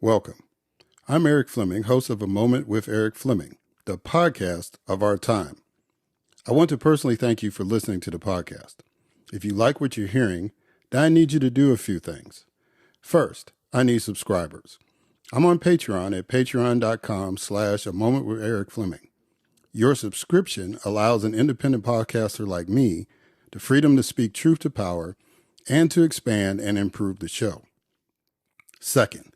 Welcome. I'm Eric Fleming, host of A Moment with Eric Fleming, the podcast of our time. I want to personally thank you for listening to the podcast. If you like what you're hearing, then I need you to do a few things. First, I need subscribers. I'm on Patreon at patreon.com/A Moment with Eric Fleming. Your subscription allows an independent podcaster like me the freedom to speak truth to power and to expand and improve the show. Second,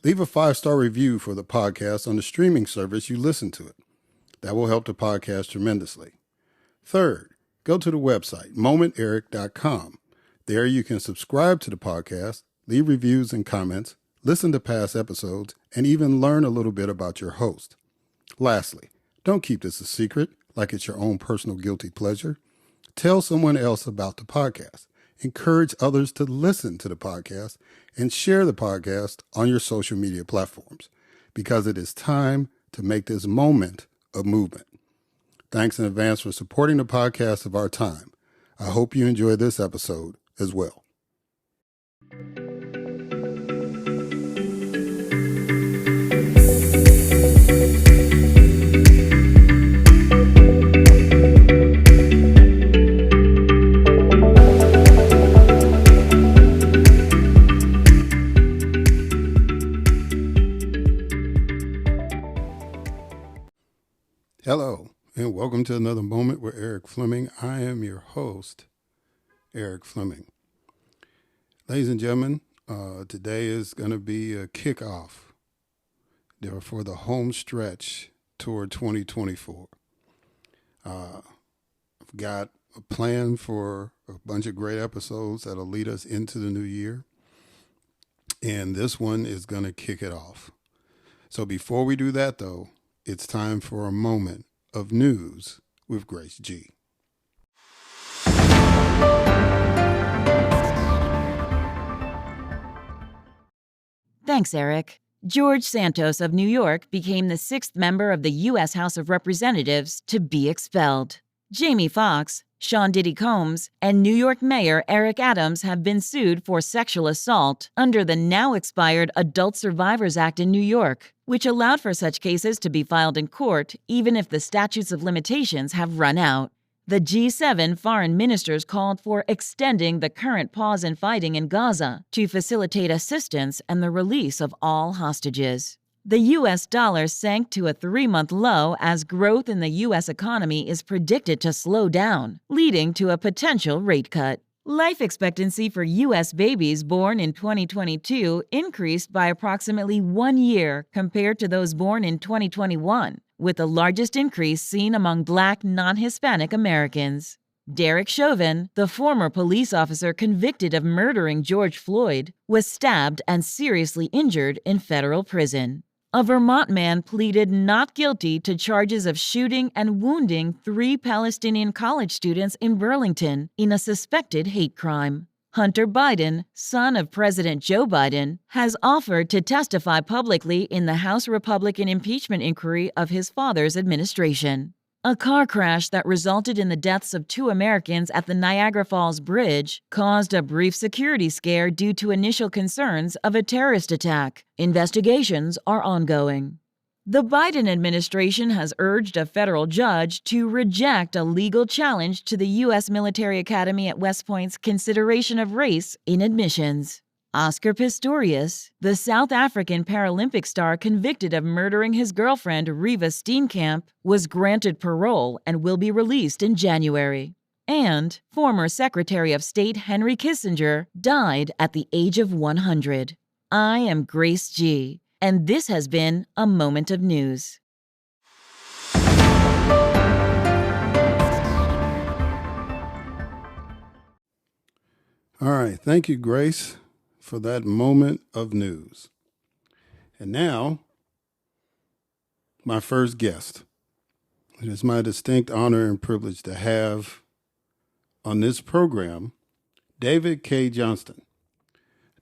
leave a 5-star review for the podcast on the streaming service you listen to it. That will help the podcast tremendously. Third, go to the website, momenteric.com. There you can subscribe to the podcast, leave reviews and comments, listen to past episodes, and even learn a little bit about your host. Lastly, don't keep this a secret like it's your own personal guilty pleasure. Tell someone else about the podcast. Encourage others to listen to the podcast and share the podcast on your social media platforms because it is time to make this moment a movement. Thanks in advance for supporting the podcast of our time. I hope you enjoy this episode as well. Hello, and welcome to another Moment with Eric Fleming. I am your host, Eric Fleming. Ladies and gentlemen, today is going to be a kickoff for the home stretch toward 2024. I've got a plan for a bunch of great episodes that'll lead us into the new year, and this one is going to kick it off. So before we do that, though, it's time for a moment of news with Grace G. Thanks, Eric. George Santos of New York became the 6th member of the U.S. House of Representatives to be expelled. Jamie Foxx, Sean Diddy Combs, and New York Mayor Eric Adams have been sued for sexual assault under the now-expired Adult Survivors Act in New York, which allowed for such cases to be filed in court even if the statutes of limitations have run out. The G7 foreign ministers called for extending the current pause in fighting in Gaza to facilitate assistance and the release of all hostages. The U.S. dollar sank to a 3-month low as growth in the U.S. economy is predicted to slow down, leading to a potential rate cut. Life expectancy for U.S. babies born in 2022 increased by approximately 1 year compared to those born in 2021, with the largest increase seen among Black non-Hispanic Americans. Derek Chauvin, the former police officer convicted of murdering George Floyd, was stabbed and seriously injured in federal prison. A Vermont man pleaded not guilty to charges of shooting and wounding 3 Palestinian college students in Burlington in a suspected hate crime. Hunter Biden, son of President Joe Biden, has offered to testify publicly in the House Republican impeachment inquiry of his father's administration. A car crash that resulted in the deaths of 2 Americans at the Niagara Falls Bridge caused a brief security scare due to initial concerns of a terrorist attack. Investigations are ongoing. The Biden administration has urged a federal judge to reject a legal challenge to the U.S. Military Academy at West Point's consideration of race in admissions. Oscar Pistorius, the South African Paralympic star convicted of murdering his girlfriend Riva Steenkamp, was granted parole and will be released in January. And former Secretary of State Henry Kissinger died at the age of 100. I am Grace G., and this has been A Moment of News. All right, thank you, Grace, for that moment of news. And now, my first guest. It is my distinct honor and privilege to have on this program David Cay Johnston.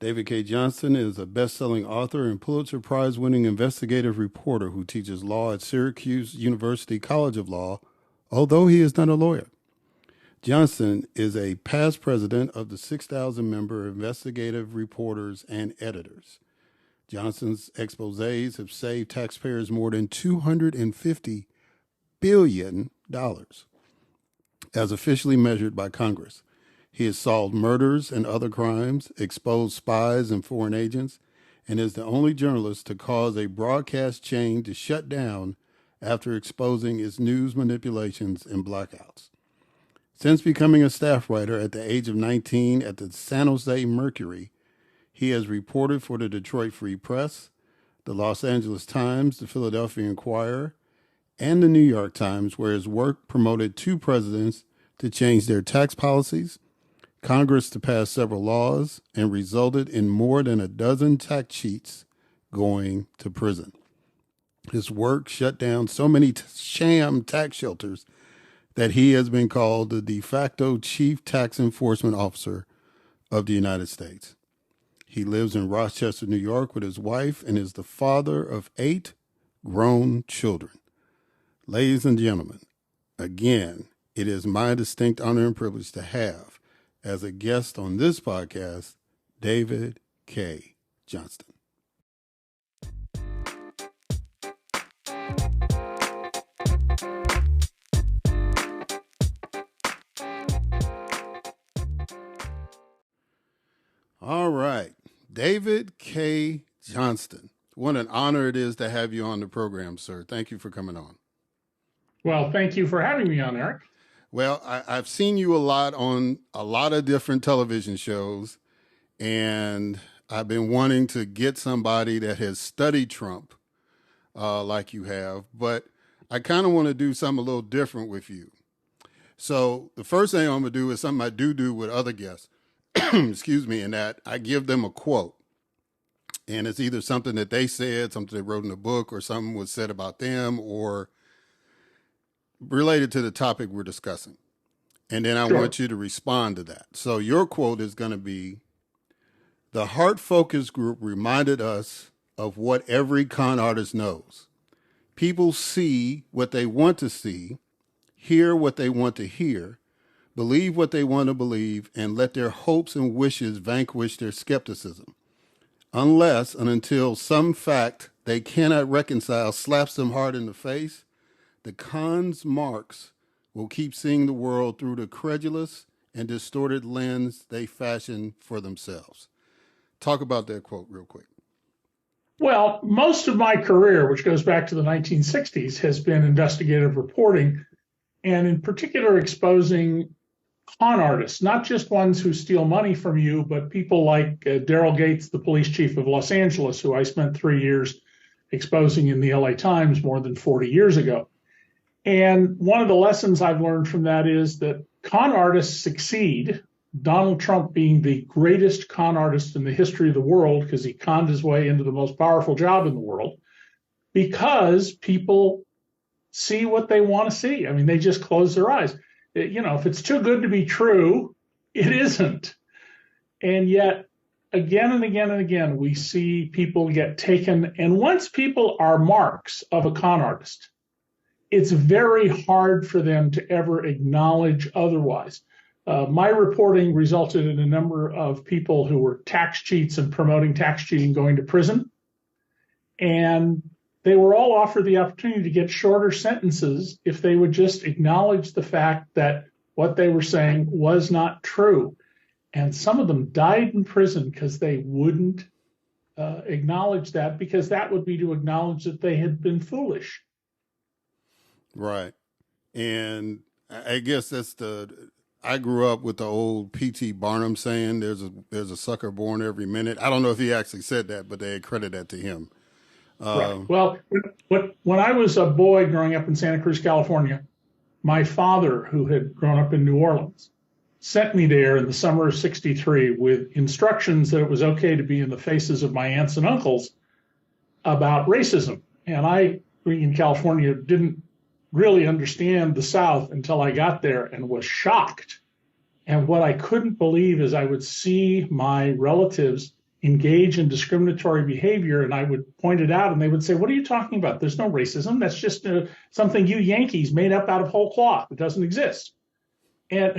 David Cay Johnston is a best-selling author and Pulitzer Prize-winning investigative reporter who teaches law at Syracuse University College of Law, although he is not a lawyer. Johnston is a past president of the 6,000-member Investigative Reporters and Editors. Johnston's exposés have saved taxpayers more than $250 billion, as officially measured by Congress. He has solved murders and other crimes, exposed spies and foreign agents, and is the only journalist to cause a broadcast chain to shut down after exposing its news manipulations and blackouts. Since becoming a staff writer at the age of 19 at the San Jose Mercury, he has reported for the Detroit Free Press, the Los Angeles Times, the Philadelphia Inquirer, and the New York Times, where his work promoted two presidents to change their tax policies, Congress to pass several laws, and resulted in more than a dozen tax cheats going to prison. His work shut down so many sham tax shelters that he has been called the de facto chief tax enforcement officer of the United States. He lives in Rochester, New York with his wife and is the father of 8 grown children. Ladies and gentlemen, again, it is my distinct honor and privilege to have as a guest on this podcast, David Cay Johnston. All right, David Cay Johnston. What an honor it is to have you on the program, sir. Thank you for coming on. Well, thank you for having me on, Eric. Well, I've seen you a lot on a lot of different television shows, and I've been wanting to get somebody that has studied Trump like you have, but I kind of want to do something a little different with you. So the first thing I'm going to do is something I do with other guests, excuse me, in that I give them a quote. And it's either something that they said, something they wrote in a book, or something was said about them, or related to the topic we're discussing. And then I want you to respond to that. So your quote is going to be, "The Heart Focus Group reminded us of what every con artist knows. People see what they want to see, hear what they want to hear, believe what they want to believe, and let their hopes and wishes vanquish their skepticism. Unless and until some fact they cannot reconcile slaps them hard in the face, the con's marks will keep seeing the world through the credulous and distorted lens they fashion for themselves." Talk about that quote real quick. Well, most of my career, which goes back to the 1960s, has been investigative reporting, and in particular exposing con artists, not just ones who steal money from you, but people like Daryl Gates, the police chief of Los Angeles, who I spent 3 years exposing in the LA Times more than 40 years ago. And one of the lessons I've learned from that is that con artists succeed, Donald Trump being the greatest con artist in the history of the world because he conned his way into the most powerful job in the world, because people see what they want to see. I mean, they just close their eyes. You know, if it's too good to be true, it isn't. And yet, again and again and again, we see people get taken. And once people are marks of a con artist, it's very hard for them to ever acknowledge otherwise. My reporting resulted in a number of people who were tax cheats and promoting tax cheating going to prison. And they were all offered the opportunity to get shorter sentences if they would just acknowledge the fact that what they were saying was not true. And some of them died in prison because they wouldn't acknowledge that, because that would be to acknowledge that they had been foolish. Right. And I guess I grew up with the old P.T. Barnum saying, there's a sucker born every minute. I don't know if he actually said that, but they accredit that to him. Right. Well, when I was a boy growing up in Santa Cruz, California, my father, who had grown up in New Orleans, sent me there in the summer of '63 with instructions that it was okay to be in the faces of my aunts and uncles about racism. And I, being in California, didn't really understand the South until I got there and was shocked. And what I couldn't believe is I would see my relatives engage in discriminatory behavior, and I would point it out, and they would say, "What are you talking about? There's no racism. That's just something you Yankees made up out of whole cloth. It doesn't exist." And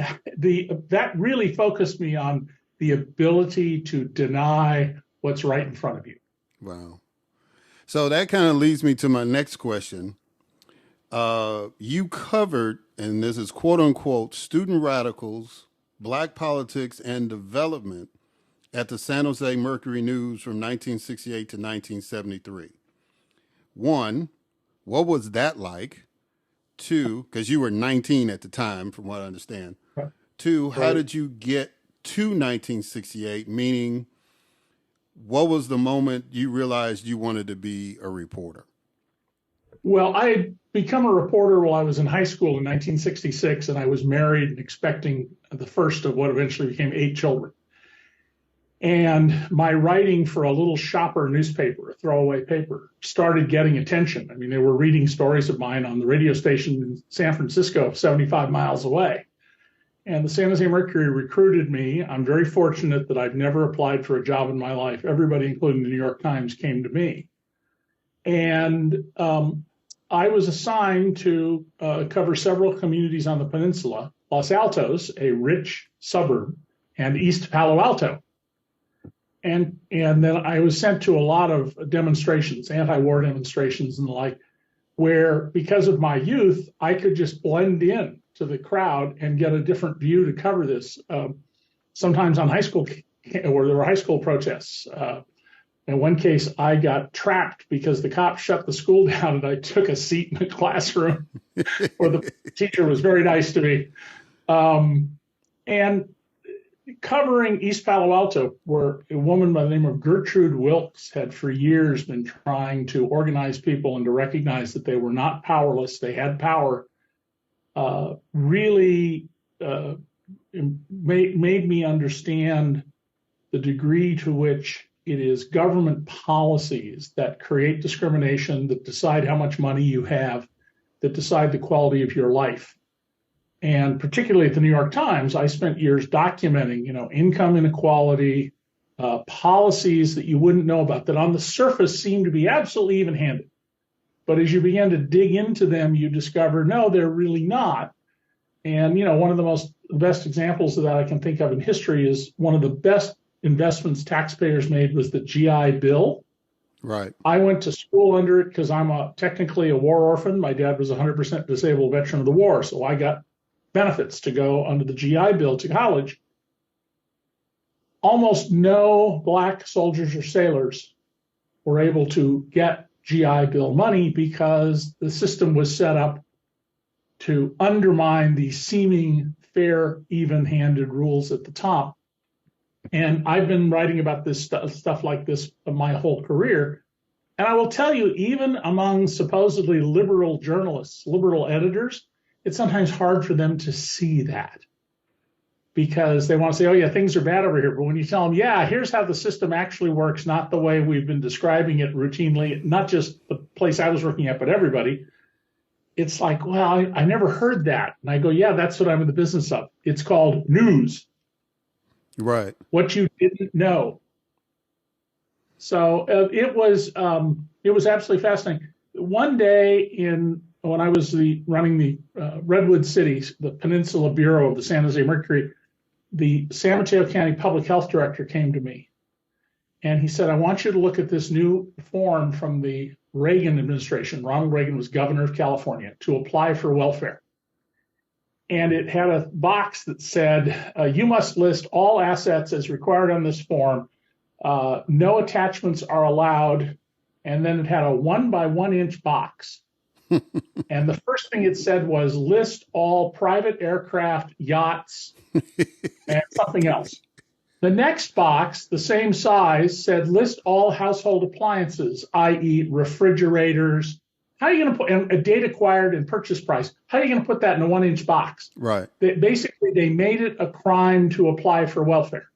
that really focused me on the ability to deny what's right in front of you. Wow. So that kind of leads me to my next question. You covered, and this is quote unquote, student radicals, black politics, and development at the San Jose Mercury News from 1968 to 1973. One, what was that like? Two, because you were 19 at the time, from what I understand. Two, how did you get to 1968? Meaning, what was the moment you realized you wanted to be a reporter? Well, I had become a reporter while I was in high school in 1966, and I was married and expecting the first of what eventually became 8 children. And my writing for a little shopper newspaper, a throwaway paper, started getting attention. I mean, they were reading stories of mine on the radio station in San Francisco, 75 miles away. And the San Jose Mercury recruited me. I'm very fortunate that I've never applied for a job in my life. Everybody, including the New York Times, came to me. And I was assigned to cover several communities on the peninsula, Los Altos, a rich suburb, and East Palo Alto. And then I was sent to a lot of demonstrations, anti-war demonstrations and the like, where because of my youth, I could just blend in to the crowd and get a different view to cover this. Sometimes on high school, where there were high school protests. In one case, I got trapped because the cops shut the school down and I took a seat in the classroom where the teacher was very nice to me. And covering East Palo Alto, where a woman by the name of Gertrude Wilkes had for years been trying to organize people and to recognize that they were not powerless, they had power, really made me understand the degree to which it is government policies that create discrimination, that decide how much money you have, that decide the quality of your life. And particularly at the New York Times, I spent years documenting, income inequality, policies that you wouldn't know about, that on the surface seem to be absolutely even-handed. But as you begin to dig into them, you discover, no, they're really not. And, one of the best examples of that I can think of in history is one of the best investments taxpayers made was the GI Bill. Right. I went to school under it because I'm technically a war orphan. My dad was a 100% disabled veteran of the war, so I got benefits to go under the GI Bill to college. Almost no black soldiers or sailors were able to get GI Bill money because the system was set up to undermine the seeming fair, even-handed rules at the top. And I've been writing about this stuff like this my whole career. And I will tell you, even among supposedly liberal journalists, liberal editors, it's sometimes hard for them to see that because they want to say, oh, yeah, things are bad over here. But when you tell them, yeah, here's how the system actually works, not the way we've been describing it routinely, not just the place I was working at, but everybody, it's like, well, I never heard that. And I go, yeah, that's what I'm in the business of. It's called news. Right. What you didn't know. So it was absolutely fascinating. One day when I was running the Redwood City, the Peninsula Bureau of the San Jose Mercury, the San Mateo County Public Health Director came to me. And he said, I want you to look at this new form from the Reagan administration. Ronald Reagan was governor of California, to apply for welfare. And it had a box that said, you must list all assets as required on this form. No attachments are allowed. And then it had a 1 by 1 inch box. And the first thing it said was list all private aircraft, yachts, and something else. The next box, the same size, said list all household appliances, i.e. refrigerators. How are you going to put a date acquired and purchase price? How are you going to put that in a 1 inch box? Right. They made it a crime to apply for welfare.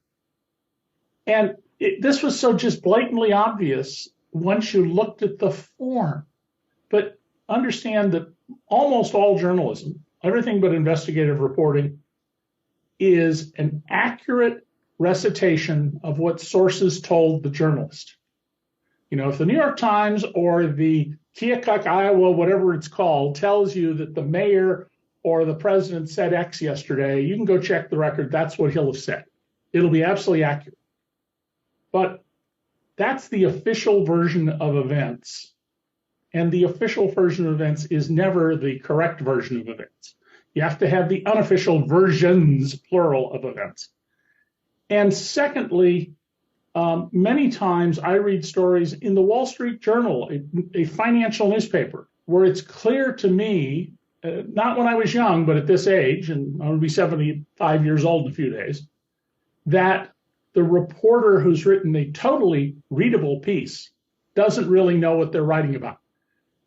And this was so just blatantly obvious once you looked at the form. But understand that almost all journalism, everything but investigative reporting, is an accurate recitation of what sources told the journalist. If the New York Times or the Keokuk, Iowa, whatever it's called, tells you that the mayor or the president said X yesterday, you can go check the record. That's what he'll have said. It'll be absolutely accurate. But That's the official version of events. And the official version of events is never the correct version of events. You have to have the unofficial versions, plural, of events. And secondly, many times I read stories in the Wall Street Journal, a financial newspaper, where it's clear to me, not when I was young, but at this age, and I'm going to be 75 years old in a few days, that the reporter who's written a totally readable piece doesn't really know what they're writing about.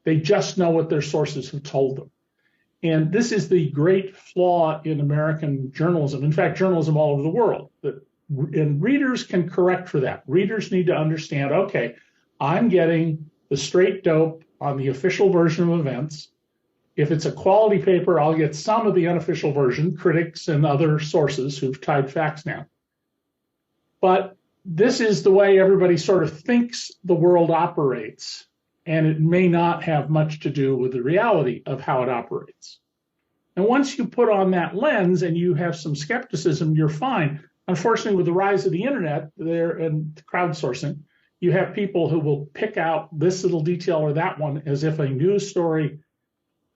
They just know what their sources have told them. And this is the great flaw in American journalism, in fact, journalism all over the world, and readers can correct for that. Readers need to understand, okay, I'm getting the straight dope on the official version of events. If it's a quality paper, I'll get some of the unofficial version, critics and other sources who've tied facts down. But this is the way everybody sort of thinks the world operates, and it may not have much to do with the reality of how it operates. And once you put on that lens and you have some skepticism, you're fine. Unfortunately, with the rise of the internet and crowdsourcing, you have people who will pick out this little detail or that one as if a news story,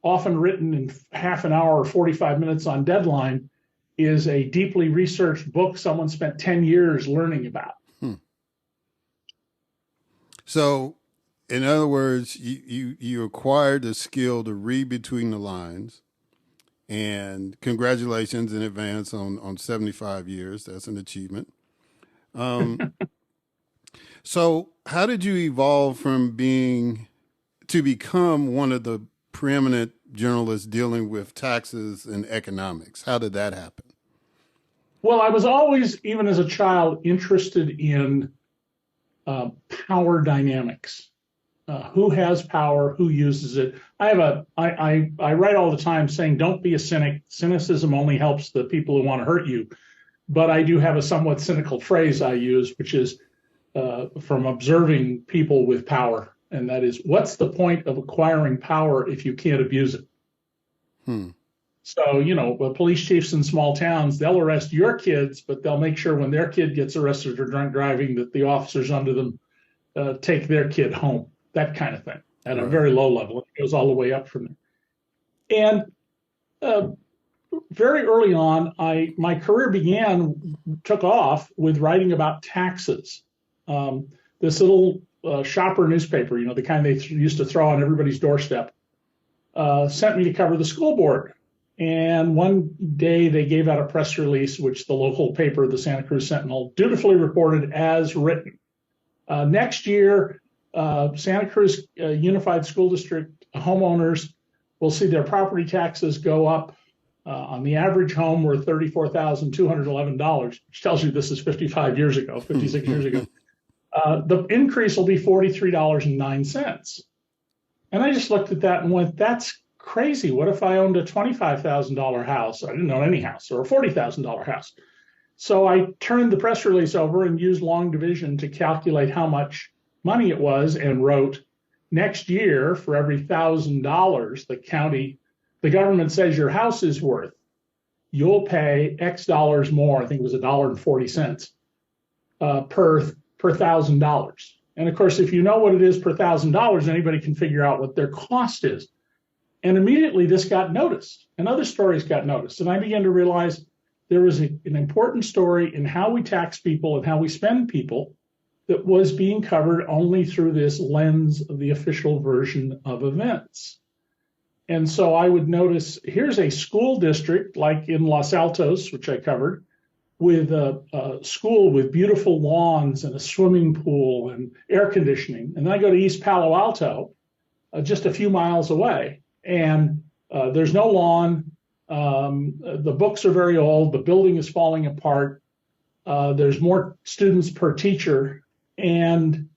often written in half an hour or 45 minutes on deadline, is a deeply researched book someone spent 10 years learning about. So, in other words, you acquired the skill to read between the lines, and congratulations in advance on 75 years. That's an achievement. So how did you evolve from to become one of the preeminent journalists dealing with taxes and economics? How did that happen? Well, I was always, even as a child, interested in power dynamics. Who has power? Who uses it? I write all the time saying, don't be a cynic. Cynicism only helps the people who want to hurt you. But I do have a somewhat cynical phrase I use, which is from observing people with power. And that is, what's the point of acquiring power if you can't abuse it? So, police chiefs in small towns, they'll arrest your kids, but they'll make sure when their kid gets arrested for drunk driving that the officers under them take their kid home. That kind of thing at a very low level. It goes all the way up from there. And very early on, my career took off with writing about taxes. This little shopper newspaper, the kind they used to throw on everybody's doorstep, sent me to cover the school board. And one day they gave out a press release, which the local paper, the Santa Cruz Sentinel, dutifully reported as written. Next year, Santa Cruz Unified School District homeowners will see their property taxes go up. On the average home, were $34,211, which tells you this is 56 years ago. The increase will be $43.09. And I just looked at that and went, that's crazy. What if I owned a $25,000 house? I didn't own any house, or a $40,000 house. So I turned the press release over and used long division to calculate how much money it was and wrote, next year, for every $1,000 the government says your house is worth, you'll pay X dollars more. I think it was $1.40 per $1,000. And of course, if you know what it is per $1,000, anybody can figure out what their cost is. And immediately this got noticed, and other stories got noticed. And I began to realize there was an important story in how we tax people and how we spend people that was being covered only through this lens of the official version of events. And so I would notice, here's a school district like in Los Altos, which I covered, with a school with beautiful lawns and a swimming pool and air conditioning. And then I go to East Palo Alto, just a few miles away, and there's no lawn. The books are very old. The building is falling apart. There's more students per teacher. And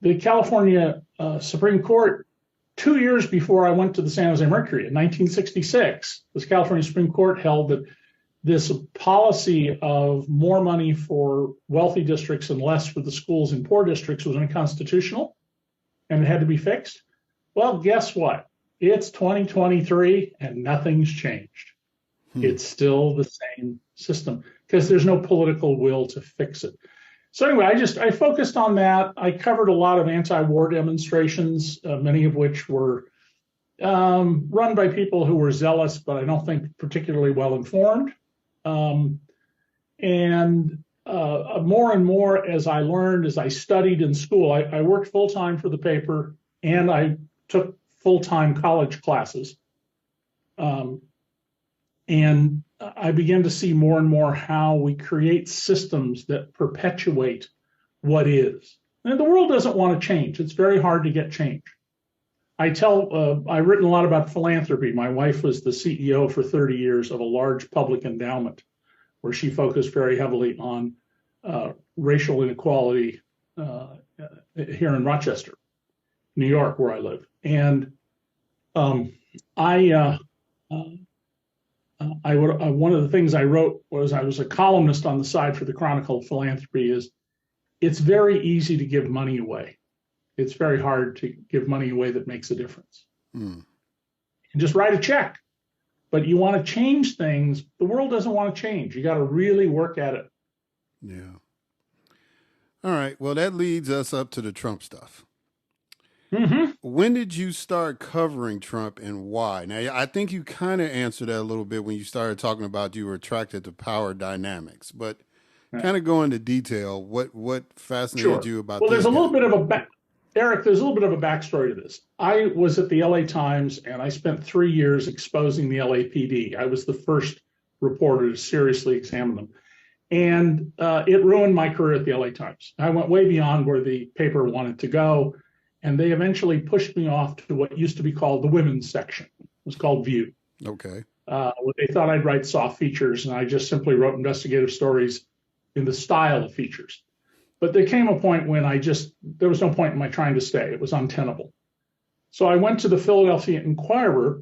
the California Supreme Court, 2 years before I went to the San Jose Mercury in 1966, the California Supreme Court held that this policy of more money for wealthy districts and less for the schools in poor districts was unconstitutional and it had to be fixed. Well, guess what? It's 2023 and nothing's changed. It's still the same system because there's no political will to fix it. So anyway, I focused on that. I covered a lot of anti-war demonstrations, many of which were run by people who were zealous, but I don't think particularly well informed. And more and more as I learned, as I studied in school, I worked full-time for the paper and I took full-time college classes. And I began to see more and more how we create systems that perpetuate what is. And the world doesn't want to change. It's very hard to get change. I've written a lot about philanthropy. My wife was the CEO for 30 years of a large public endowment where she focused very heavily on racial inequality here in Rochester, New York, where I live. And one of the things I wrote was I was a columnist on the side for the Chronicle of Philanthropy is it's very easy to give money away. It's very hard to give money away that makes a difference. You just write a check, but you want to change things. The world doesn't want to change. You got to really work at it. Yeah. All right. Well, that leads us up to the Trump stuff. Mm-hmm. When did you start covering Trump and why? Now, I think you kind of answered that a little bit when you started talking about you were attracted to power dynamics, but kind of go into detail. What fascinated you about Well, this there's a guy? little bit of Eric, there's a little bit of a backstory to this. I was at the LA Times and I spent 3 years exposing the LAPD. I was the first reporter to seriously examine them. And it ruined my career at the LA Times. I went way beyond where the paper wanted to go. And they eventually pushed me off to what used to be called the women's section. It was called View. Okay. They thought I'd write soft features, and I just simply wrote investigative stories in the style of features. But there came a point when there was no point in my trying to stay. It was untenable. So I went to the Philadelphia Inquirer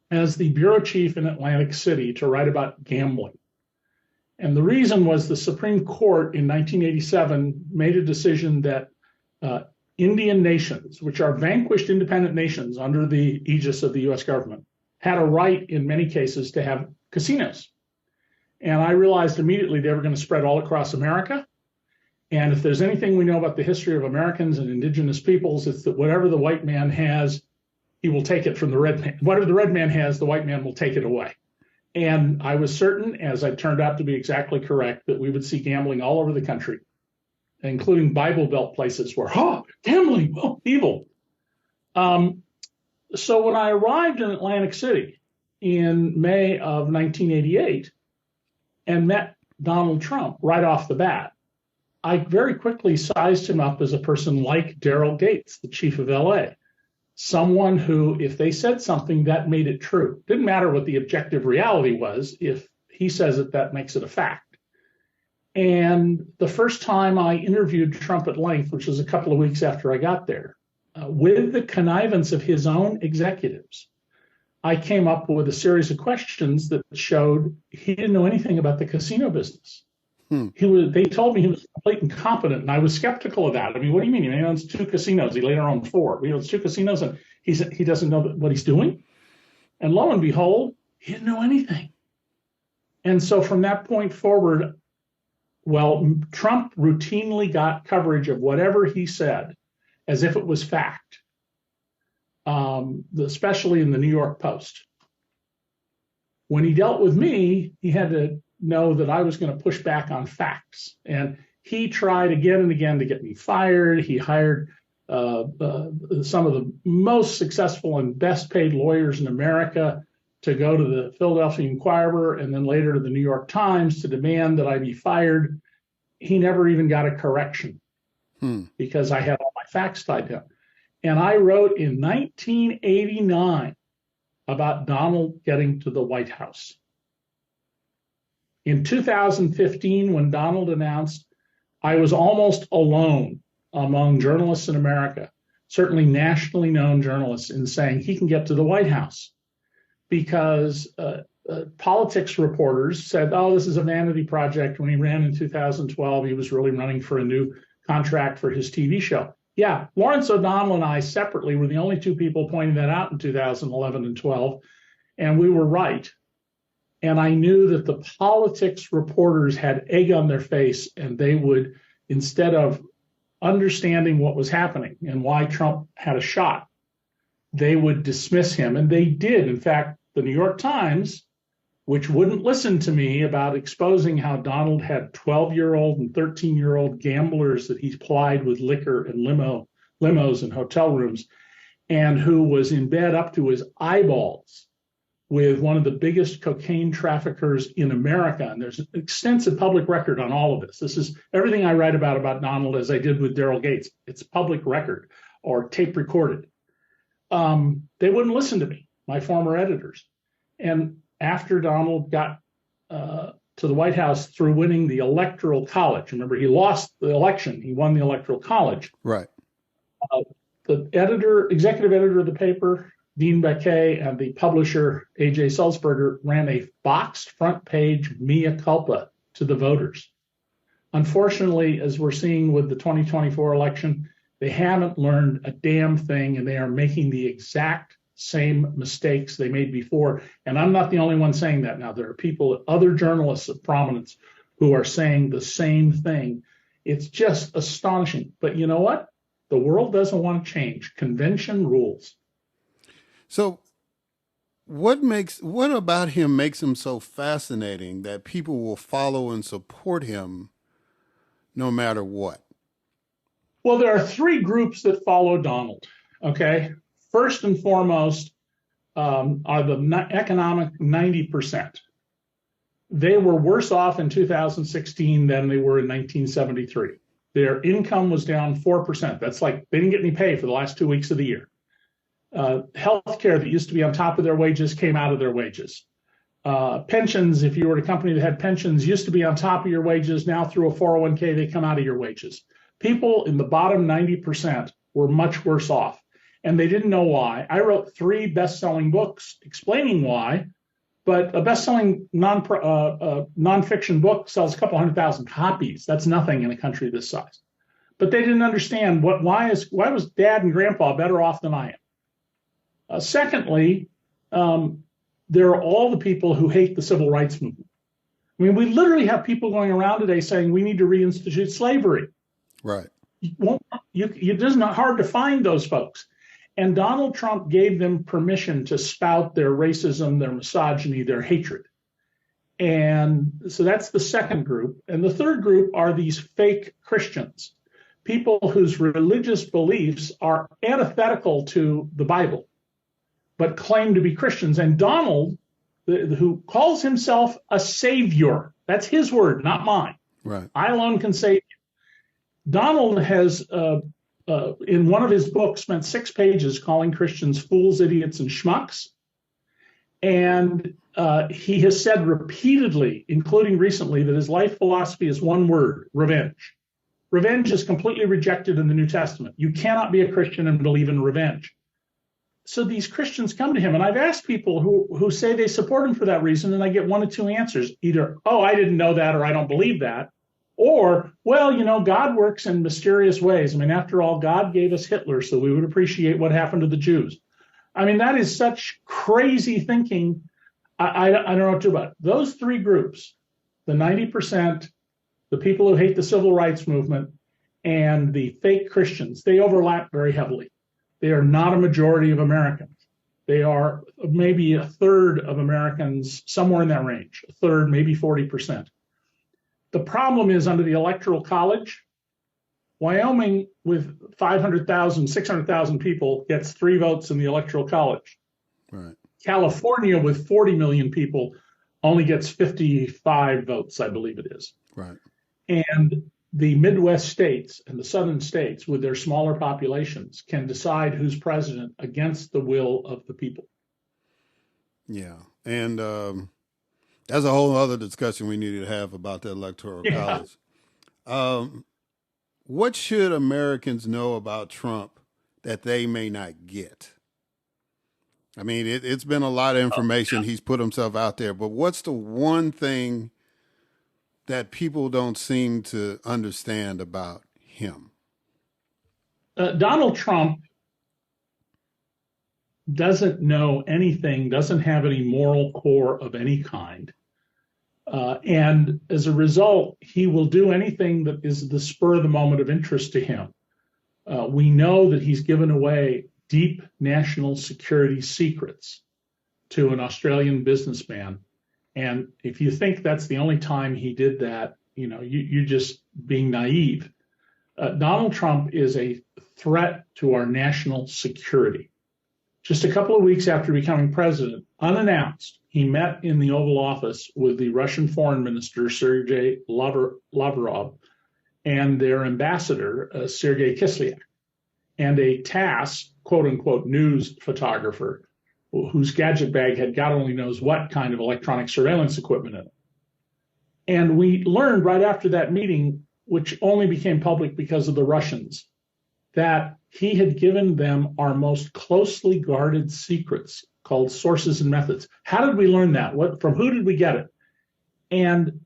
as the bureau chief in Atlantic City to write about gambling. And the reason was the Supreme Court in 1987 made a decision that Indian nations, which are vanquished independent nations under the aegis of the U.S. government, had a right in many cases to have casinos. And I realized immediately they were going to spread all across America. And if there's anything we know about the history of Americans and indigenous peoples, it's that whatever the white man has, he will take it from the red man. Whatever the red man has, the white man will take it away. And I was certain, as I turned out to be exactly correct, that we would see gambling all over the country, including Bible Belt places where, gambling, evil. So when I arrived in Atlantic City in May of 1988 and met Donald Trump right off the bat, I very quickly sized him up as a person like Daryl Gates, the chief of LA, someone who, if they said something, that made it true. Didn't matter what the objective reality was. If he says it, that makes it a fact. And the first time I interviewed Trump at length, which was a couple of weeks after I got there, with the connivance of his own executives, I came up with a series of questions that showed he didn't know anything about the casino business. They told me he was complete incompetent, and I was skeptical of that. I mean, what do you mean? He owns 2 casinos. He later owns 4. He owns 2 casinos, and he doesn't know what he's doing. And lo and behold, he didn't know anything. And so from that point forward, Trump routinely got coverage of whatever he said as if it was fact, especially in the New York Post. When he dealt with me, he had to know that I was going to push back on facts. And he tried again and again to get me fired. He hired some of the most successful and best paid lawyers in America to go to the Philadelphia Inquirer and then later to the New York Times to demand that I be fired. He never even got a correction because I had all my facts tied to him. And I wrote in 1989 about Donald getting to the White House. In 2015, when Donald announced, I was almost alone among journalists in America, certainly nationally known journalists, in saying he can get to the White House because politics reporters said, this is a vanity project. When he ran in 2012, he was really running for a new contract for his TV show. Yeah, Lawrence O'Donnell and I separately were the only 2 people pointing that out in 2011 and 12, and we were right. And I knew that the politics reporters had egg on their face, and they would instead of understanding what was happening and why Trump had a shot, they would dismiss him. And they did. In fact, the New York Times, which wouldn't listen to me about exposing how Donald had 12-year-old and 13-year-old gamblers that he plied with liquor and limos and hotel rooms, and who was in bed up to his eyeballs with one of the biggest cocaine traffickers in America. And there's an extensive public record on all of this. This is everything I write about Donald, as I did with Daryl Gates. It's public record or tape recorded. They wouldn't listen to me, my former editors. And after Donald got to the White House through winning the Electoral College, remember, he lost the election, he won the Electoral College. Right. The executive editor of the paper, Dean Baquet, and the publisher, A.J. Sulzberger, ran a boxed front page mea culpa to the voters. Unfortunately, as we're seeing with the 2024 election, they haven't learned a damn thing, and they are making the exact same mistakes they made before. And I'm not the only one saying that now. There are people, other journalists of prominence, who are saying the same thing. It's just astonishing. But you know what? The world doesn't want to change. Convention rules. So what about him makes him so fascinating that people will follow and support him no matter what? Well, there are three groups that follow Donald, okay? First and foremost are the economic 90%. They were worse off in 2016 than they were in 1973. Their income was down 4%. That's like they didn't get any pay for the last 2 weeks of the year. Healthcare that used to be on top of their wages came out of their wages. Pensions, if you were at a company that had pensions, used to be on top of your wages. Now through a 401k, they come out of your wages. People in the bottom 90% were much worse off, and they didn't know why. I wrote 3 best-selling books explaining why, but a best-selling nonfiction book sells a couple 100,000 copies. That's nothing in a country this size. But they didn't understand why was Dad and Grandpa better off than I am. Secondly, there are all the people who hate the civil rights movement. I mean, we literally have people going around today saying we need to reinstitute slavery. Right. It is not hard to find those folks. And Donald Trump gave them permission to spout their racism, their misogyny, their hatred. And so that's the second group. And the third group are these fake Christians, people whose religious beliefs are antithetical to the Bible, but claim to be Christians. And Donald, who calls himself a savior, that's his word, not mine. Right. I alone can save you. Donald has, in one of his books, spent 6 pages calling Christians fools, idiots, and schmucks. And he has said repeatedly, including recently, that his life philosophy is one word: revenge. Revenge is completely rejected in the New Testament. You cannot be a Christian and believe in revenge. So these Christians come to him, and I've asked people who say they support him for that reason, and I get 1 of 2 answers. Either, oh, I didn't know that, or I don't believe that. Or, well, you know, God works in mysterious ways. I mean, after all, God gave us Hitler, so we would appreciate what happened to the Jews. I mean, that is such crazy thinking. I don't know what to do about it. Those 3 groups, the 90%, the people who hate the civil rights movement, and the fake Christians, they overlap very heavily. They are not a majority of Americans. They are maybe a third of Americans, somewhere in that range, a third, maybe 40%. The problem is, under the Electoral College, Wyoming, with 500,000, 600,000 people, gets 3 votes in the Electoral College. Right. California, with 40 million people, only gets 55 votes, I believe it is. Right. And the Midwest states and the southern states, with their smaller populations, can decide who's president against the will of the people. Yeah. And that's a whole other discussion we need to have about the Electoral College. What should Americans know about Trump that they may not get? I mean, it's been a lot of information. He's put himself out there, but what's the one thing that people don't seem to understand about him? Donald Trump doesn't know anything, doesn't have any moral core of any kind. And as a result, he will do anything that is the spur of the moment of interest to him. We know that he's given away deep national security secrets to an Australian businessman. And if you think that's the only time he did that, you're just being naive. Donald Trump is a threat to our national security. Just a couple of weeks after becoming president, unannounced, he met in the Oval Office with the Russian Foreign Minister, Sergei Lavrov, and their ambassador, Sergei Kislyak, and a TASS, quote unquote, news photographer whose gadget bag had God only knows what kind of electronic surveillance equipment in it. And we learned right after that meeting, which only became public because of the Russians, that he had given them our most closely guarded secrets called sources and methods. How did we learn that? From who did we get it? And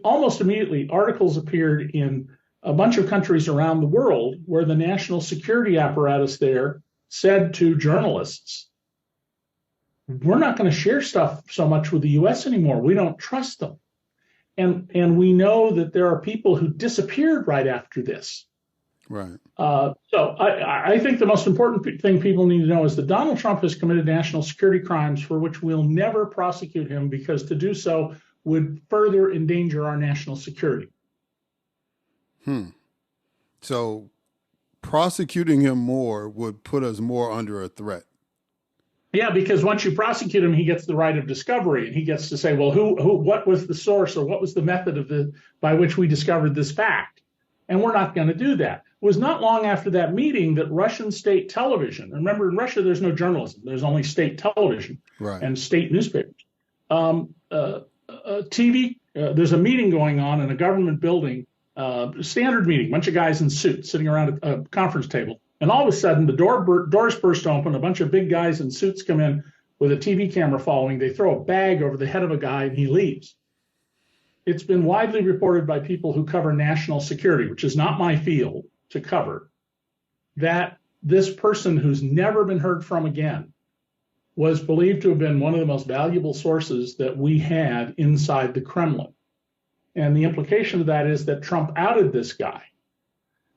almost immediately, articles appeared in a bunch of countries around the world where the national security apparatus there said to journalists, we're not going to share stuff so much with the U.S. anymore. We don't trust them. And we know that there are people who disappeared right after this. Right. So I think the most important thing people need to know is that Donald Trump has committed national security crimes for which we'll never prosecute him, because to do so would further endanger our national security. So prosecuting him more would put us more under a threat. Yeah, because once you prosecute him, he gets the right of discovery, and he gets to say, well, what was the source, or what was the method by which we discovered this fact? And we're not going to do that. It was not long after that meeting that Russian state television, remember in Russia, there's no journalism, there's only state television and state newspapers. TV, there's a meeting going on in a government building, standard meeting, bunch of guys in suits sitting around a conference table. And all of a sudden, the doors burst open. A bunch of big guys in suits come in with a TV camera following. They throw a bag over the head of a guy, and he leaves. It's been widely reported by people who cover national security, which is not my field to cover, that this person who's never been heard from again was believed to have been one of the most valuable sources that we had inside the Kremlin. And the implication of that is that Trump outed this guy,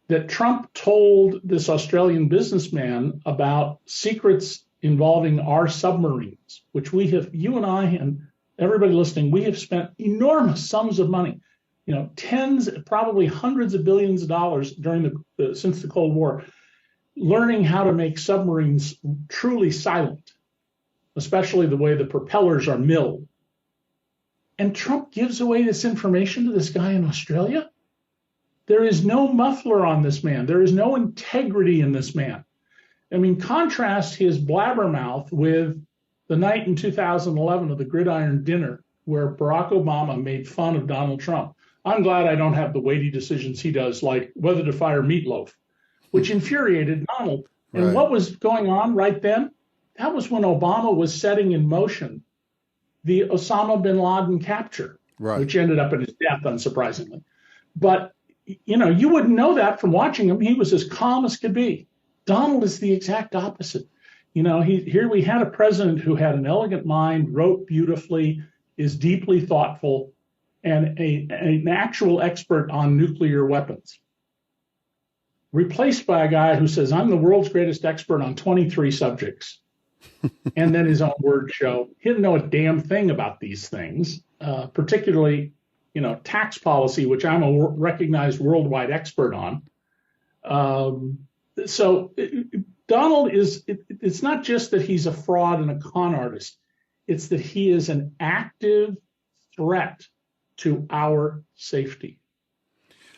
that Trump told this Australian businessman about secrets involving our submarines, which we have, you and I and everybody listening, we have spent enormous sums of money, tens, probably hundreds of billions of dollars since the Cold War, learning how to make submarines truly silent, especially the way the propellers are milled. And Trump gives away this information to this guy in Australia? There is no muffler on this man. There is no integrity in this man. I mean, contrast his blabbermouth with the night in 2011 of the Gridiron Dinner, where Barack Obama made fun of Donald Trump. I'm glad I don't have the weighty decisions he does, like whether to fire Meatloaf, which infuriated Donald. And what was going on right then? That was when Obama was setting in motion the Osama bin Laden capture, which ended up in his death, unsurprisingly. But you wouldn't know that from watching him. He was as calm as could be. Donald is the exact opposite. Here we had a president who had an elegant mind, wrote beautifully, is deeply thoughtful, and an actual expert on nuclear weapons. Replaced by a guy who says, I'm the world's greatest expert on 23 subjects. And then his own words show he didn't know a damn thing about these things, particularly tax policy, which I'm a recognized worldwide expert on. So Donald it's not just that he's a fraud and a con artist. It's that he is an active threat to our safety.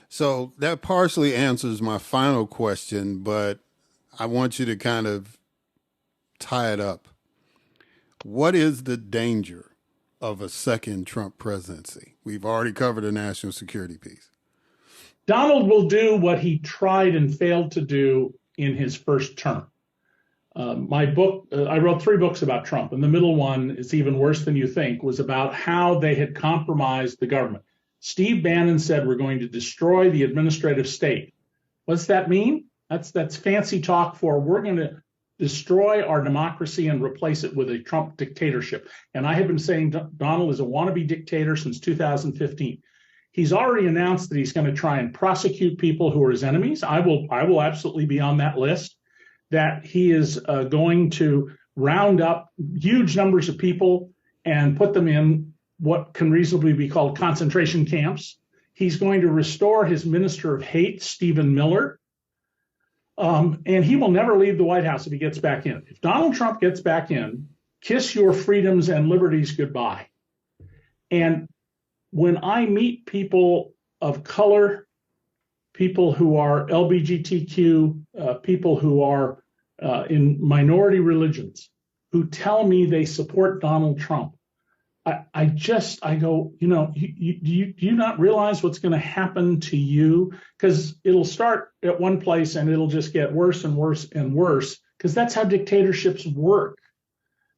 So that partially answers my final question, but I want you to kind of tie it up. What is the danger of a second Trump presidency? We've already covered the national security piece. Donald will do what he tried and failed to do in his first term. My book, I wrote 3 books about Trump, and the middle one is even worse than you think, was about how they had compromised the government. Steve Bannon said, we're going to destroy the administrative state. What's that mean? That's fancy talk for we're going to destroy our democracy and replace it with a Trump dictatorship. And I have been saying Donald is a wannabe dictator since 2015. He's already announced that he's going to try and prosecute people who are his enemies. I will absolutely be on that list. That he is going to round up huge numbers of people and put them in what can reasonably be called concentration camps. He's going to restore his minister of hate, Stephen Miller. And he will never leave the White House if he gets back in. If Donald Trump gets back in, kiss your freedoms and liberties goodbye. And when I meet people of color, people who are LGBTQ, people who are in minority religions, who tell me they support Donald Trump, I go, do you not realize what's going to happen to you? Because it'll start at one place and it'll just get worse and worse and worse, because that's how dictatorships work.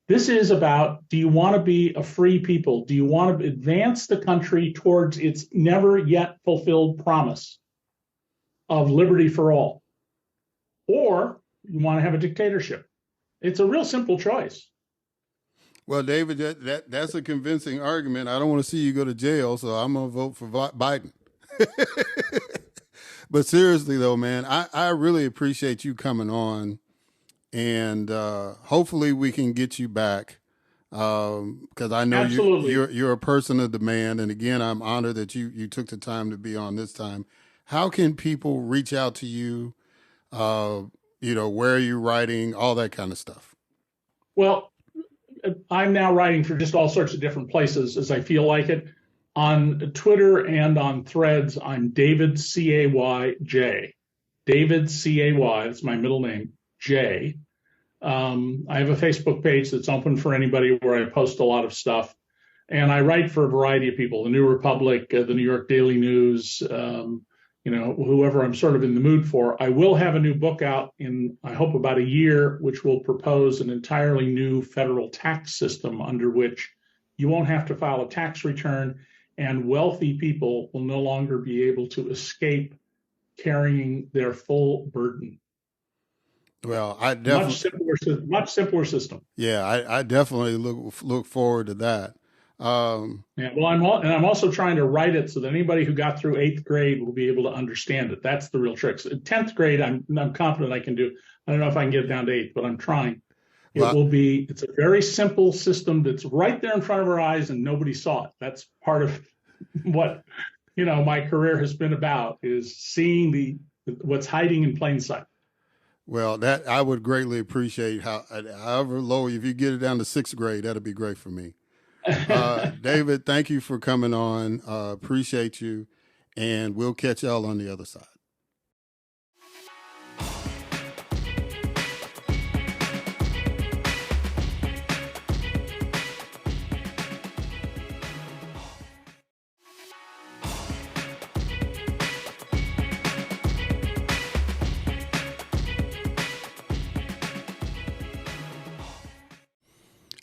This is about, do you want to be a free people? Do you want to advance the country towards its never yet fulfilled promise of liberty for all? Or you want to have a dictatorship? It's a real simple choice. Well, David, that's a convincing argument. I don't want to see you go to jail, so I'm going to vote for Biden. But seriously, though, man, I really appreciate you coming on, and hopefully we can get you back, because I know you're a person of demand. And again, I'm honored that you took the time to be on this time. How can people reach out to you? Where are you writing, all that kind of stuff? Well, I'm now writing for just all sorts of different places as I feel like it. On Twitter and on Threads, I'm David Cay J. David Cay, that's my middle name, J. I have a Facebook page that's open for anybody where I post a lot of stuff. And I write for a variety of people, the New Republic, the New York Daily News, whoever I'm sort of in the mood for. I will have a new book out in, I hope, about a year, which will propose an entirely new federal tax system under which you won't have to file a tax return, and wealthy people will no longer be able to escape carrying their full burden. Well, I definitely much simpler system. Yeah, I definitely look forward to that. Well, I'm also trying to write it so that anybody who got through 8th grade will be able to understand it. That's the real trick. So 10th grade, I'm confident I can do. I don't know if I can get it down to 8th, but I'm trying. It's a very simple system that's right there in front of our eyes and nobody saw it. That's part of what, my career has been about, is seeing what's hiding in plain sight. Well, that I would greatly appreciate. However low, if you get it down to 6th grade, that'd be great for me. David, thank you for coming on. Appreciate you. And we'll catch y'all on the other side.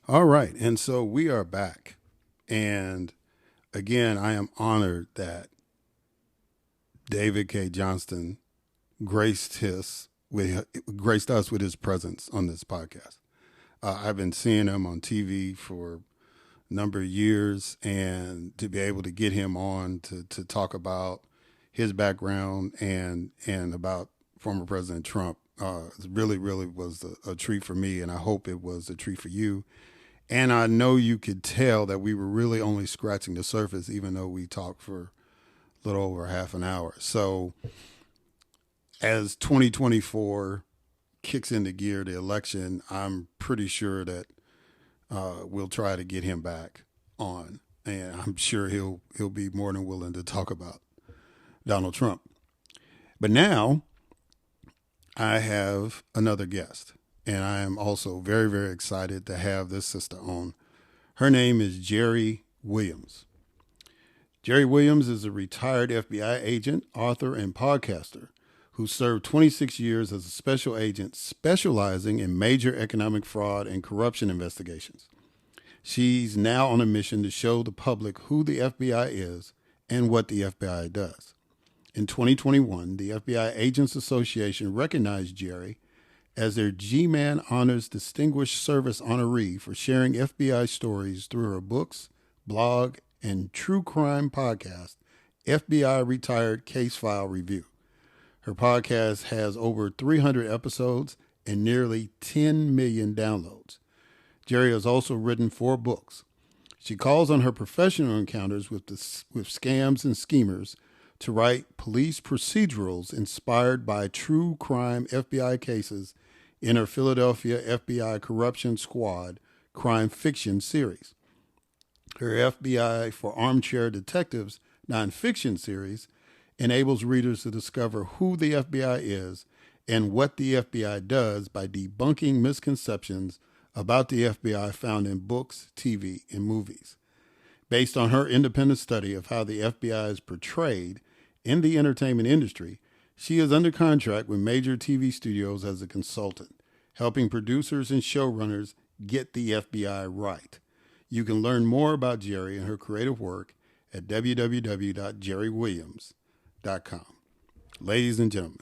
All right. And so we are back. And again, I am honored that David Cay Johnston graced us with his presence on this podcast. I've been seeing him on TV for a number of years, and to be able to get him on to talk about his background and about former President Trump really was a treat for me, and I hope it was a treat for you. And I know you could tell that we were really only scratching the surface, even though we talked for a little over half an hour. So as 2024 kicks into gear, the election, I'm pretty sure that we'll try to get him back on. And I'm sure he'll be more than willing to talk about Donald Trump. But now I have another guest. And I am also very, very excited to have this sister on. Her name is Jerri Williams. Jerri Williams is a retired FBI agent, author, and podcaster who served 26 years as a special agent specializing in major economic fraud and corruption investigations. She's now on a mission to show the public who the FBI is and what the FBI does. In 2021, the FBI Agents Association recognized Jerri as their G-Man honors Distinguished Service honoree for sharing FBI stories through her books, blog, and true crime podcast, FBI Retired Case File Review. Her podcast has over 300 episodes and nearly 10 million downloads. Jerri has also written 4 books. She calls on her professional encounters with scams and schemers to write police procedurals inspired by true crime FBI cases in her Philadelphia FBI Corruption Squad crime fiction series. Her FBI for Armchair Detectives nonfiction series enables readers to discover who the FBI is and what the FBI does by debunking misconceptions about the FBI found in books, TV, and movies. Based on her independent study of how the FBI is portrayed in the entertainment industry, she is under contract with major TV studios as a consultant, helping producers and showrunners get the FBI right. You can learn more about Jerri and her creative work at www.jerriwilliams.com. Ladies and gentlemen,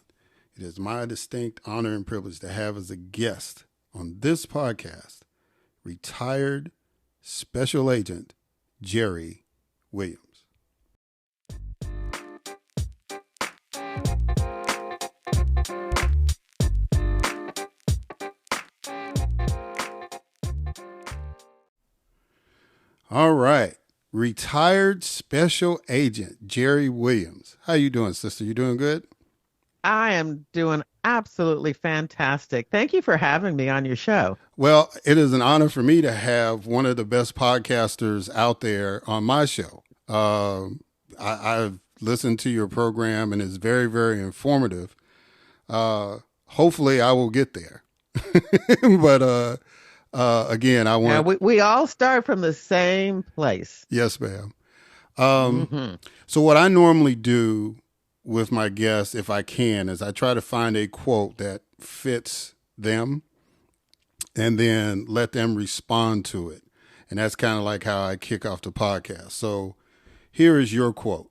it is my distinct honor and privilege to have as a guest on this podcast, retired Special Agent Jerri Williams. All right. Retired Special Agent Jerri Williams. How you doing, sister? You doing good? I am doing absolutely fantastic. Thank you for having me on your show. Well, it is an honor for me to have one of the best podcasters out there on my show. I've listened to your program and it's very, very informative. Hopefully I will get there. But again, I want... Yeah, we all start from the same place. Yes, ma'am. So what I normally do with my guests, if I can, is I try to find a quote that fits them and then let them respond to it. And that's kind of like how I kick off the podcast. So here is your quote.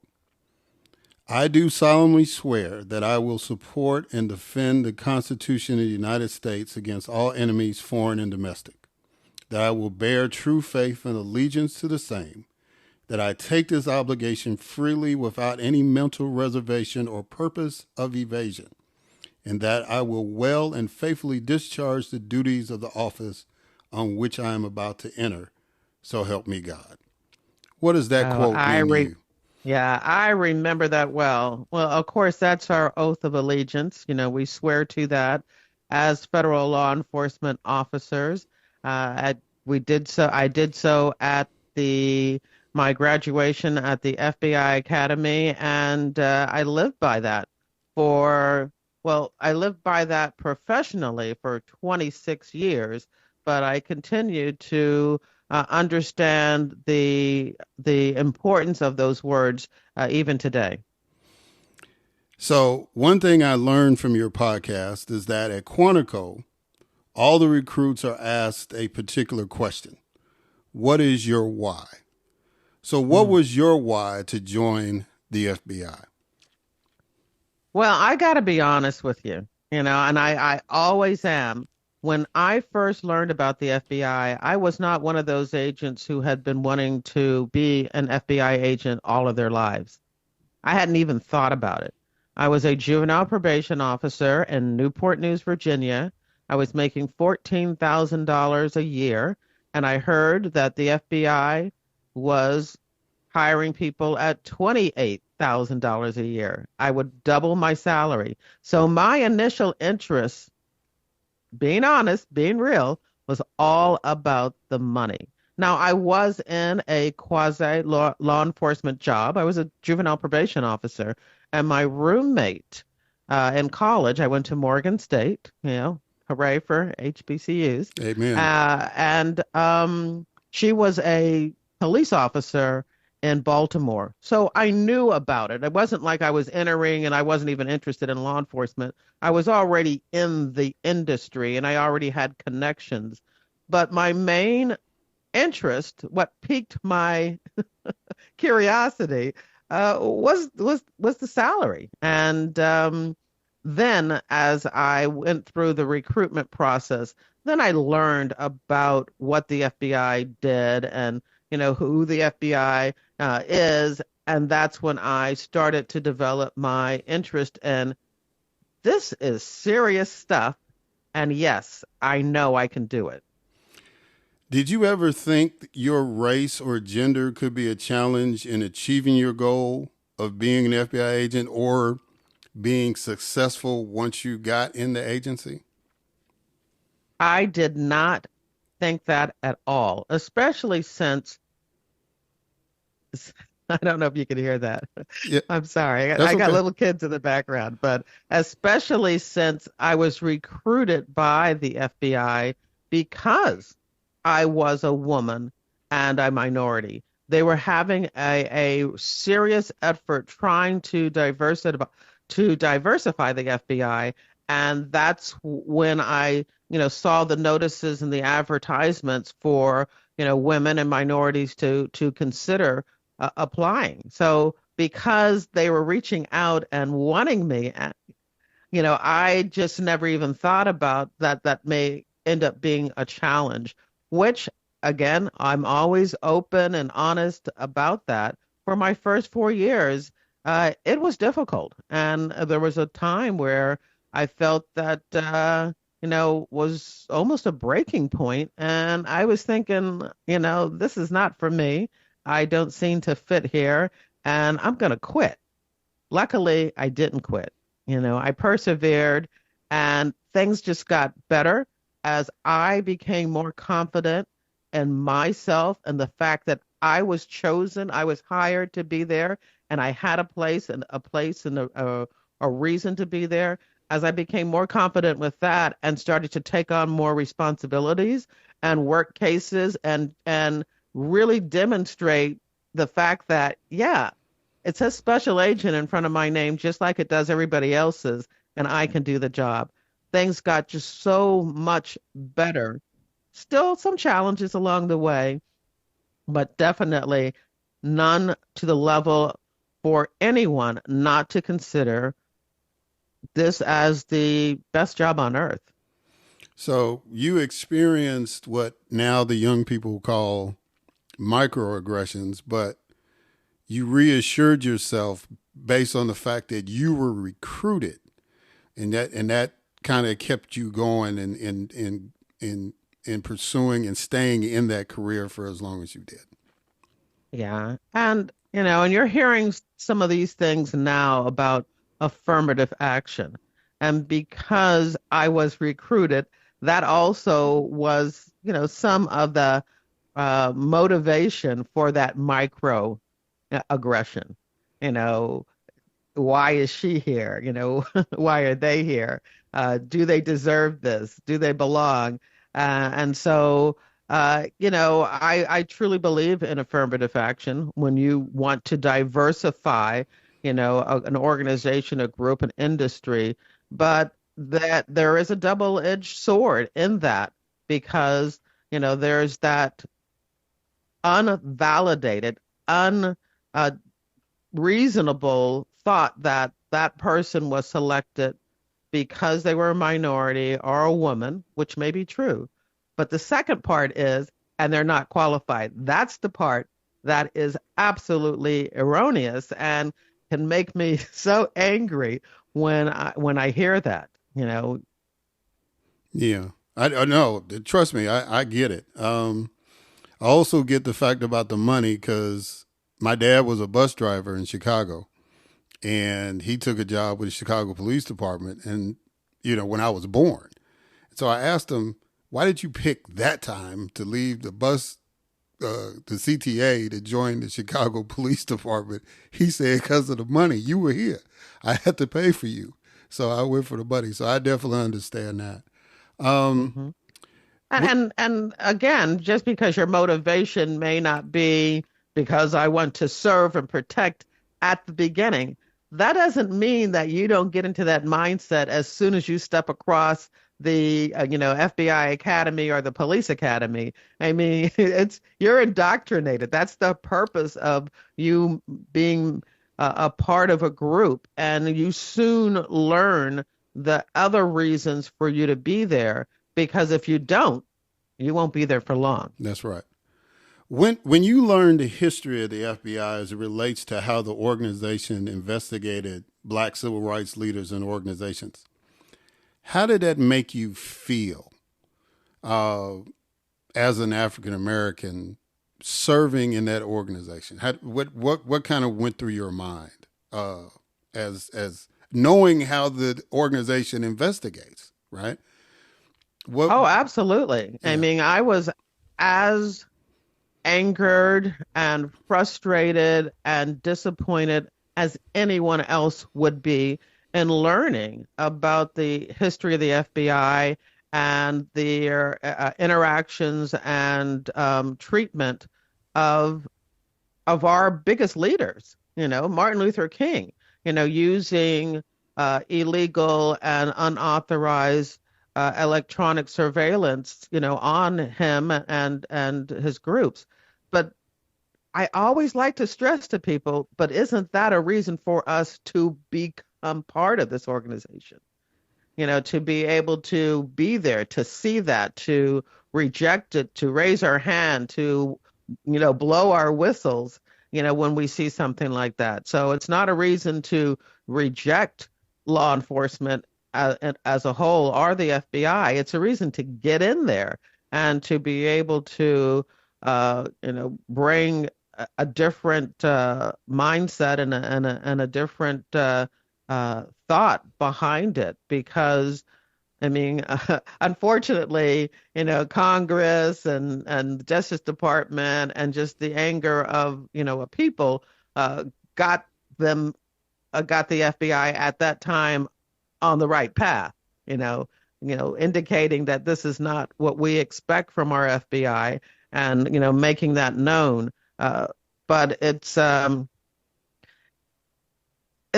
I do solemnly swear that I will support and defend the Constitution of the United States against all enemies, foreign and domestic, that I will bear true faith and allegiance to the same, that I take this obligation freely without any mental reservation or purpose of evasion, and that I will well and faithfully discharge the duties of the office on which I am about to enter. So help me God. What does that quote mean to you? Yeah, I remember that well. Well, of course, that's our oath of allegiance. You know, we swear to that as federal law enforcement officers. I did so at my graduation at the FBI Academy, and I lived by that I lived by that professionally for 26 years, but I continued to understand the importance of those words even today. So one thing I learned from your podcast is that at Quantico, all the recruits are asked a particular question. What is your why? So what was your why to join the FBI? Well, I got to be honest with you, and I always am. When I first learned about the FBI, I was not one of those agents who had been wanting to be an FBI agent all of their lives. I hadn't even thought about it. I was a juvenile probation officer in Newport News, Virginia. I was making $14,000 a year, and I heard that the FBI was hiring people at $28,000 a year. I would double my salary. So my initial interest, being honest, being real, was all about the money. Now, I was in a quasi-law enforcement job. I was a juvenile probation officer, and my roommate in college, I went to Morgan State, hooray for HBCUs. Amen. And she was a police officer in Baltimore. So I knew about it. It wasn't like I was entering and I wasn't even interested in law enforcement. I was already in the industry and I already had connections. But my main interest, what piqued my curiosity, was the salary. And then as I went through the recruitment process, then I learned about what the FBI did and, who the FBI is. And that's when I started to develop my interest in this is serious stuff. And yes, I know I can do it. Did you ever think your race or gender could be a challenge in achieving your goal of being an FBI agent or being successful once you got in the agency? I did not think that at all, especially since I don't know if you can hear that. Yeah, I'm sorry. that's I got okay. little kids in the background, but especially since I was recruited by the FBI because I was a woman and a minority. They were having a serious effort trying to diversify the FBI, and that's when I, saw the notices and the advertisements for, women and minorities to consider applying. So because they were reaching out and wanting me, I just never even thought about that may end up being a challenge, which again, I'm always open and honest about that. For my first 4 years, it was difficult. And there was a time where I felt that, was almost a breaking point. And I was thinking, this is not for me. I don't seem to fit here and I'm going to quit. Luckily, I didn't quit. I persevered and things just got better as I became more confident in myself and the fact that I was chosen, I was hired to be there, and I had a place and a reason to be there. As I became more confident with that and started to take on more responsibilities and work cases and really demonstrate the fact that, yeah, it says special agent in front of my name, just like it does everybody else's, and I can do the job. Things got just so much better. Still some challenges along the way, but definitely none to the level for anyone not to consider this as the best job on earth. So you experienced what now the young people call microaggressions, but you reassured yourself based on the fact that you were recruited, and that kind of kept you going and in pursuing and staying in that career for as long as you did. Yeah. And, and you're hearing some of these things now about affirmative action. And because I was recruited, that also was, some of the motivation for that micro aggression. Why is she here? Why are they here? Do they deserve this? Do they belong? And so, I truly believe in affirmative action when you want to diversify, an organization, a group, an industry, but that there is a double-edged sword in that because, there's that unvalidated, unreasonable thought that that person was selected because they were a minority or a woman, which may be true. But the second part is, and they're not qualified. That's the part that is absolutely erroneous and can make me so angry when I hear that, Yeah, I know. Trust me, I get it. I also get the fact about the money because my dad was a bus driver in Chicago, and he took a job with the Chicago Police Department, and when I was born. So I asked him, why did you pick that time to leave the CTA to join the Chicago Police Department? He said, because of the money. You were here. I had to pay for you. So I went for the money. So I definitely understand that. mm-hmm. And again, just because your motivation may not be because I want to serve and protect at the beginning, that doesn't mean that you don't get into that mindset as soon as you step across the FBI Academy or the Police Academy. I mean, you're indoctrinated. That's the purpose of you being a part of a group, and you soon learn the other reasons for you to be there, because if you don't, you won't be there for long. That's right. When you learn the history of the FBI as it relates to how the organization investigated black civil rights leaders and organizations, how did that make you feel as an African American serving in that organization? What kind of went through your mind as knowing how the organization investigates, right? Oh, absolutely. Yeah. I mean, I was as angered and frustrated and disappointed as anyone else would be in learning about the history of the FBI and their interactions and treatment of our biggest leaders. Martin Luther King, using illegal and unauthorized electronic surveillance, on him and his groups. But I always like to stress to people, but isn't that a reason for us to become part of this organization? To be able to be there, to see that, to reject it, to raise our hand, to, blow our whistles, when we see something like that. So it's not a reason to reject law enforcement as a whole or the FBI. It's a reason to get in there and to be able to, bring a different mindset and a different thought behind it. Because, I mean, unfortunately, Congress and the Justice Department and just the anger of, people got the FBI at that time on the right path, indicating that this is not what we expect from our FBI, and making that known. But it's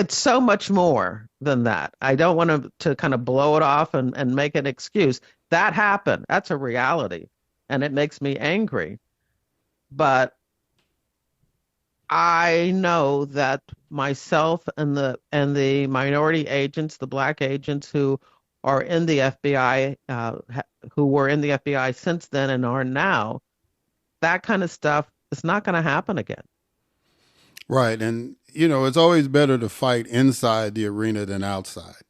so much more than that. I don't want to kind of blow it off and make an excuse. That happened. That's a reality, and it makes me angry. But I know that myself and the minority agents, the black agents who are in the FBI, who were in the FBI since then and are now, that kind of stuff is not going to happen again. Right. And, it's always better to fight inside the arena than outside.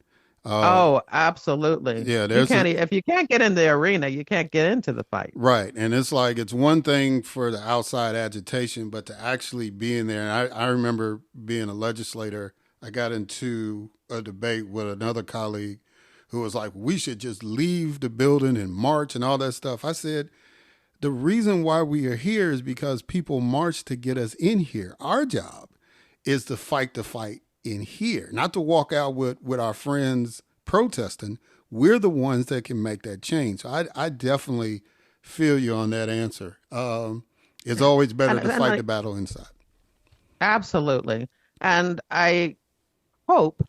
Oh, absolutely. Yeah, if you can't get in the arena, you can't get into the fight. Right. And it's like, it's one thing for the outside agitation, but to actually be in there. And I remember being a legislator, I got into a debate with another colleague who was like, we should just leave the building and march and all that stuff. I said, the reason why we are here is because people march to get us in here. Our job is to fight the fight in here, not to walk out with our friends protesting. We're the ones that can make that change. So I definitely feel you on that answer. It's always better to fight the battle inside. Absolutely. And I hope,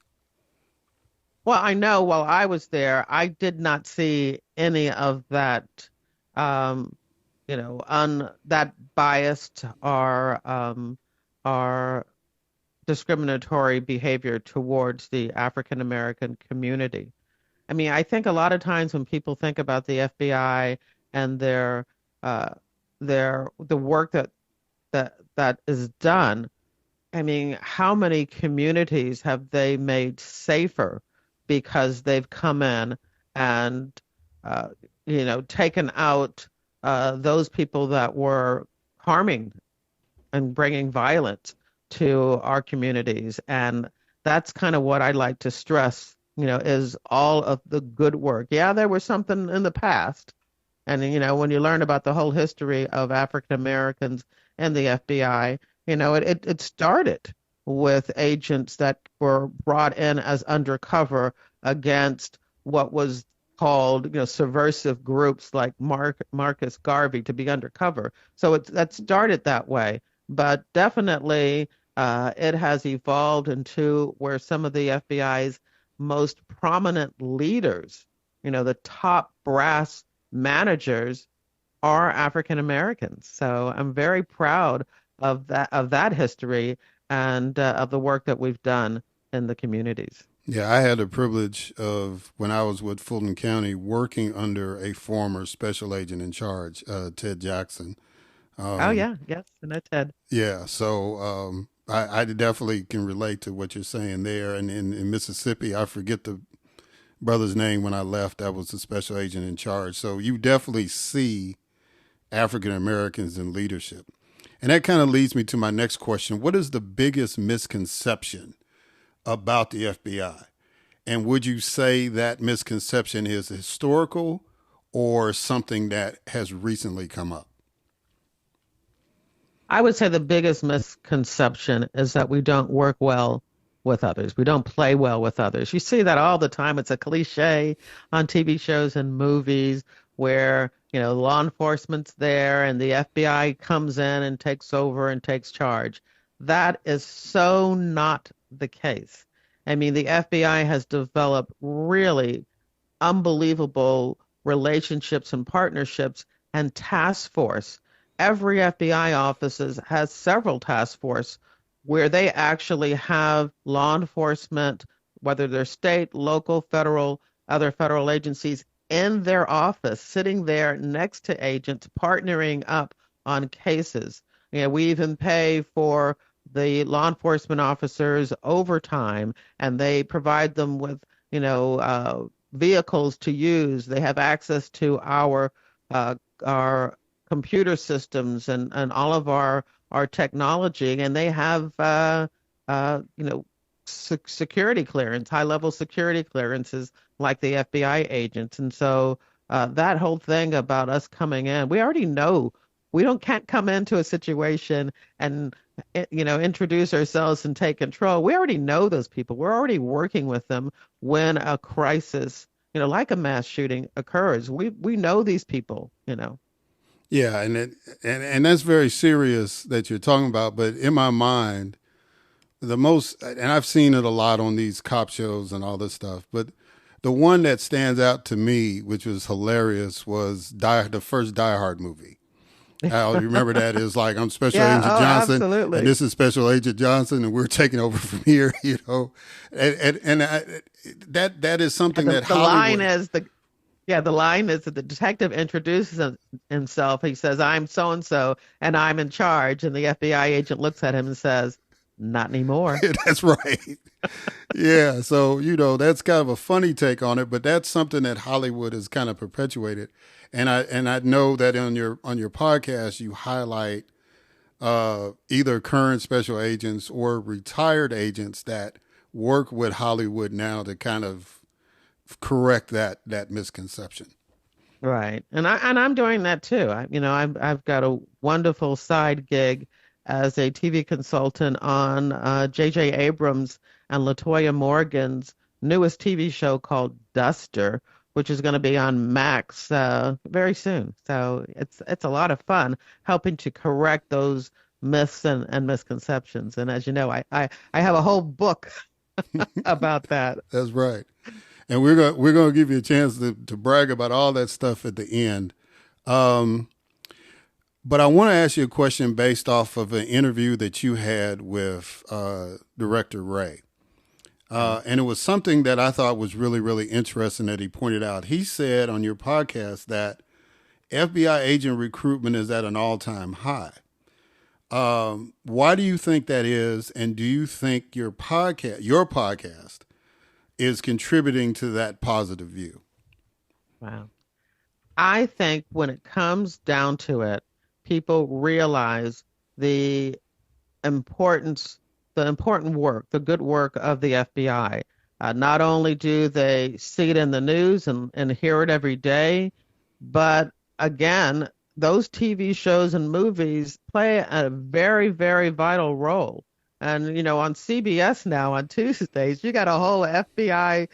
well, I know while I was there, I did not see any of that, that biased or discriminatory behavior towards the African American community. I mean, I think a lot of times when people think about the FBI and the work that is done, I mean, how many communities have they made safer because they've come in and taken out those people that were harming and bringing violence to our communities. And that's kind of what I like to stress, is all of the good work. Yeah, there was something in the past. And, when you learn about the whole history of African Americans and the FBI, it started with agents that were brought in as undercover against what was called, subversive groups like Marcus Garvey, to be undercover. So that started that way. But definitely it has evolved into where some of the FBI's most prominent leaders, the top brass managers, are African Americans. So I'm very proud of that history and of the work that we've done in the communities. Yeah, I had the privilege of, when I was with Fulton County, working under a former special agent in charge, Ted Jackson. Oh Um, yeah, yes, and I Ted. yeah, so I definitely can relate to what you're saying there. And in Mississippi, I forget the brother's name when I left. That was the special agent in charge. So you definitely see African Americans in leadership. And that kind of leads me to my next question. What is the biggest misconception about the FBI? And would you say that misconception is historical or something that has recently come up? I would say the biggest misconception is that we don't work well with others. We don't play well with others. You see that all the time. It's a cliche on TV shows and movies where, law enforcement's there and the FBI comes in and takes over and takes charge. That is so not the case. I mean, the FBI has developed really unbelievable relationships and partnerships and task force. Every FBI office has several task force where they actually have law enforcement, whether they're state, local, federal, other federal agencies, in their office, sitting there next to agents, partnering up on cases. We even pay for the law enforcement officers overtime, and they provide them with, vehicles to use. They have access to our computer systems and all of our technology, and they have security clearance, high level security clearances like the FBI agents. And so that whole thing about us coming in, we already know can't come into a situation and introduce ourselves and take control. We already know those people. We're already working with them when a crisis, like a mass shooting occurs. We know these people. Yeah, and that's very serious that you're talking about. But in my mind, and I've seen it a lot on these cop shows and all this stuff, but the one that stands out to me, which was hilarious, was the first Die Hard movie. Al, you remember that? It was like, I'm Special Agent Johnson, absolutely. and this is Special Agent Johnson, and we're taking over from here. That is something that the Hollywood. The line is that the detective introduces himself. He says, "I'm so and so, and I'm in charge." And the FBI agent looks at him and says, "Not anymore." That's right. Yeah. So, that's kind of a funny take on it, but that's something that Hollywood has kind of perpetuated. And I know that on your podcast, you highlight either current special agents or retired agents that work with Hollywood now to kind of correct that misconception. Right. And I'm doing that too. I've got a wonderful side gig as a TV consultant on J.J. Abrams and LaToya Morgan's newest TV show called Duster, which is going to be on Max very soon. So it's a lot of fun helping to correct those myths and misconceptions. And as you know, I have a whole book about that. That's right. And we're going to give you a chance to brag about all that stuff at the end. But I want to ask you a question based off of an interview that you had with Director Wray. And it was something that I thought was really, really interesting that he pointed out. He said on your podcast that FBI agent recruitment is at an all-time high. Why do you think that is? And do you think your podcast is contributing to that positive view? Wow. I think when it comes down to it, people realize the important work, the good work of the FBI. Not only do they see it in the news and hear it every day, but again, those TV shows and movies play a very, very vital role. And, on CBS now on Tuesdays, you got a whole FBI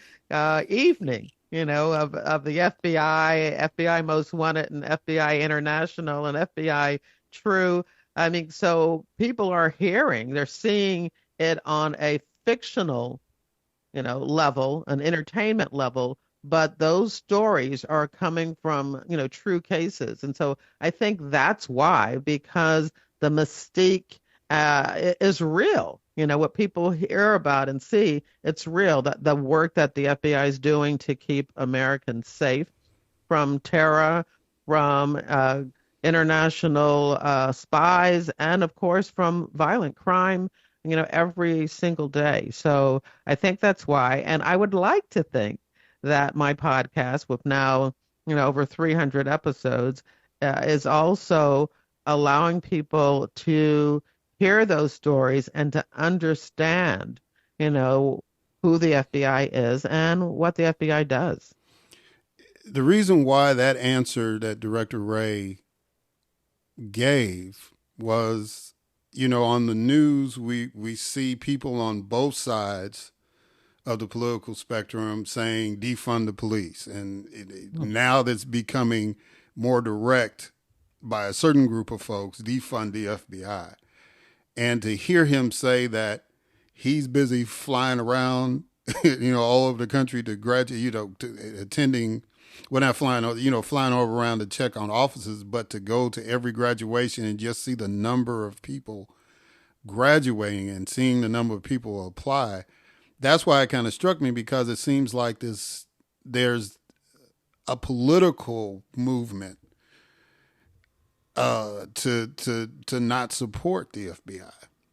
evening, of the FBI Most Wanted, and FBI International, and FBI True. I mean, so people are they're seeing it on a fictional, level, an entertainment level, but those stories are coming from, true cases. And so I think that's why, because the mystique is real. What people hear about and see, it's real. That the work that the FBI is doing to keep Americans safe from terror, from international spies, and of course from violent crime, every single day. So I think that's why. And I would like to think that my podcast, with now, over 300 episodes, is also allowing people to hear those stories and to understand, who the FBI is and what the FBI does. The reason why that answer that Director Ray gave was, on the news, we see people on both sides of the political spectrum saying defund the police. And now that's becoming more direct by a certain group of folks, defund the FBI. And to hear him say that he's busy flying around, all over the country to graduate, to attending, well, not flying, flying over around to check on offices, but to go to every graduation and just see the number of people graduating and seeing the number of people apply. That's why it kind of struck me, because it seems like there's a political movement to not support the FBI,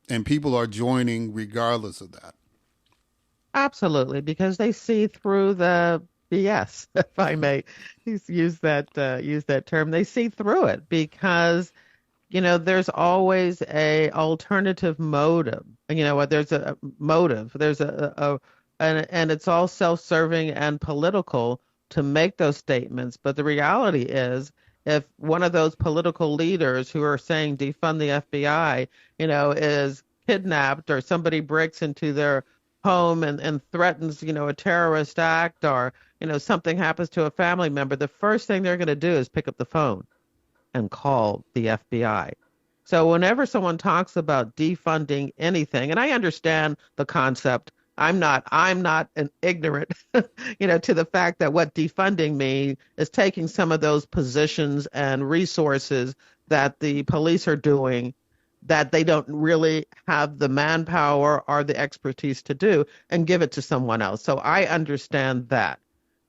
and people are joining regardless of that. Absolutely, because they see through the BS, if I may use that term. They see through it because there's always a alternative motive. There's a motive. There's and it's all self-serving and political to make those statements. But the reality is, if one of those political leaders who are saying defund the FBI, is kidnapped, or somebody breaks into their home and threatens, a terrorist act, or, something happens to a family member, the first thing they're going to do is pick up the phone and call the FBI. So whenever someone talks about defunding anything, and I understand the concept, I'm not an ignorant, to the fact that what defunding means is taking some of those positions and resources that the police are doing that they don't really have the manpower or the expertise to do, and give it to someone else. So I understand that.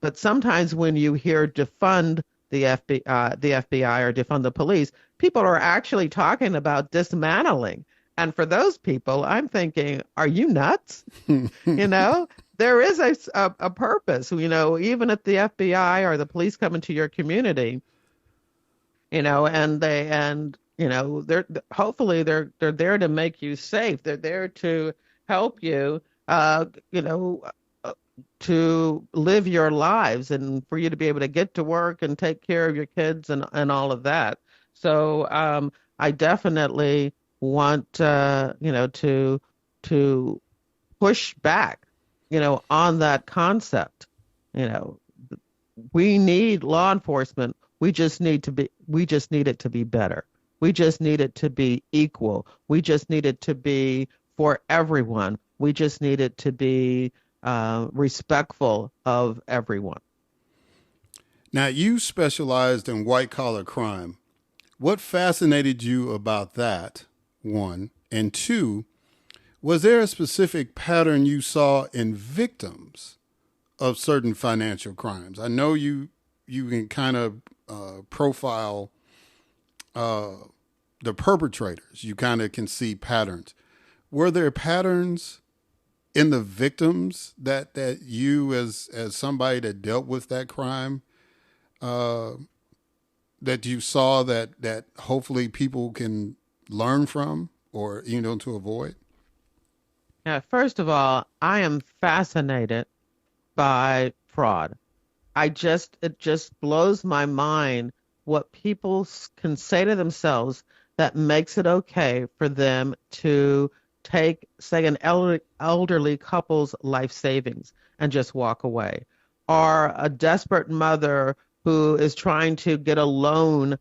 But sometimes when you hear defund the FBI or defund the police, people are actually talking about dismantling. And for those people, I'm thinking, are you nuts? There is a purpose, even if the FBI or the police come into your community, they're hopefully they're there to make you safe. They're there to help you, to live your lives, and for you to be able to get to work and take care of your kids and all of that. So I definitely want to push back, on that concept. We need law enforcement. We just need it to be better. We just need it to be equal. We just need it to be for everyone. We just need it to be respectful of everyone. Now, you specialized in white-collar crime. What fascinated you about that, one? And two, was there a specific pattern you saw in victims of certain financial crimes? I know you can kind of profile the perpetrators. You kind of can see patterns. Were there patterns in the victims that you, as somebody that dealt with that crime, that you saw that hopefully people can learn from, or to avoid? Yeah, first of all, I am fascinated by fraud. It just blows my mind what people can say to themselves that makes it okay for them to take, say, an elderly couple's life savings and just walk away, or a desperate mother who is trying to get a loan,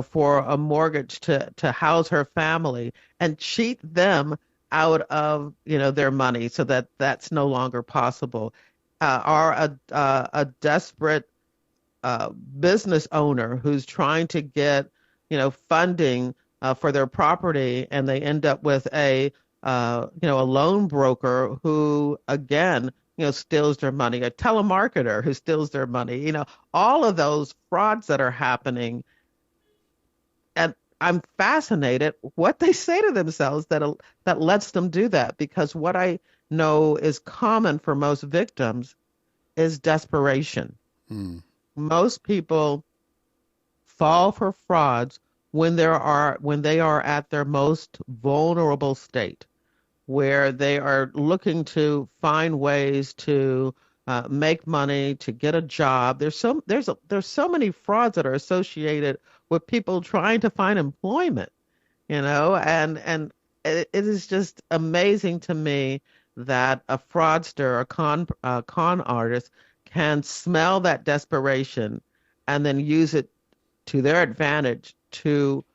for a mortgage to house her family, and cheat them out of, their money so that that's no longer possible, or a desperate business owner who's trying to get, funding for their property, and they end up with a a loan broker who, again, steals their money, a telemarketer who steals their money, all of those frauds that are happening. And I'm fascinated what they say to themselves that lets them do that, because what I know is common for most victims is desperation. Hmm. Most people fall for frauds when they are at their most vulnerable state, where they are looking to find ways to make money, to get a job. There's so many frauds that are associated with people trying to find employment, and it is just amazing to me that a fraudster, a con artist, can smell that desperation and then use it to their advantage to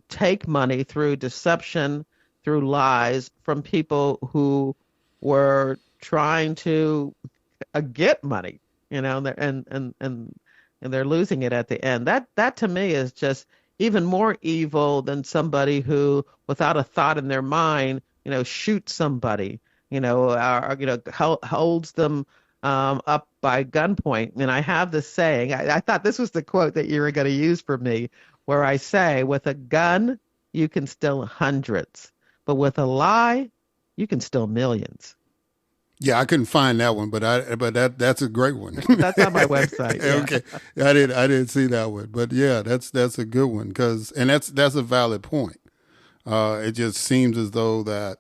take money through deception, through lies from people who were trying to get money, and they're losing it at the end. That to me is just even more evil than somebody who, without a thought in their mind, shoots somebody, holds them up by gunpoint. And I have this saying, I thought this was the quote that you were going to use for me, where I say, with a gun, you can steal hundreds, but with a lie, you can steal millions. Yeah, I couldn't find that one, but that's a great one. That's on my website. Yeah. Okay, I didn't see that one, but yeah, that's a good one, and that's a valid point. It just seems as though that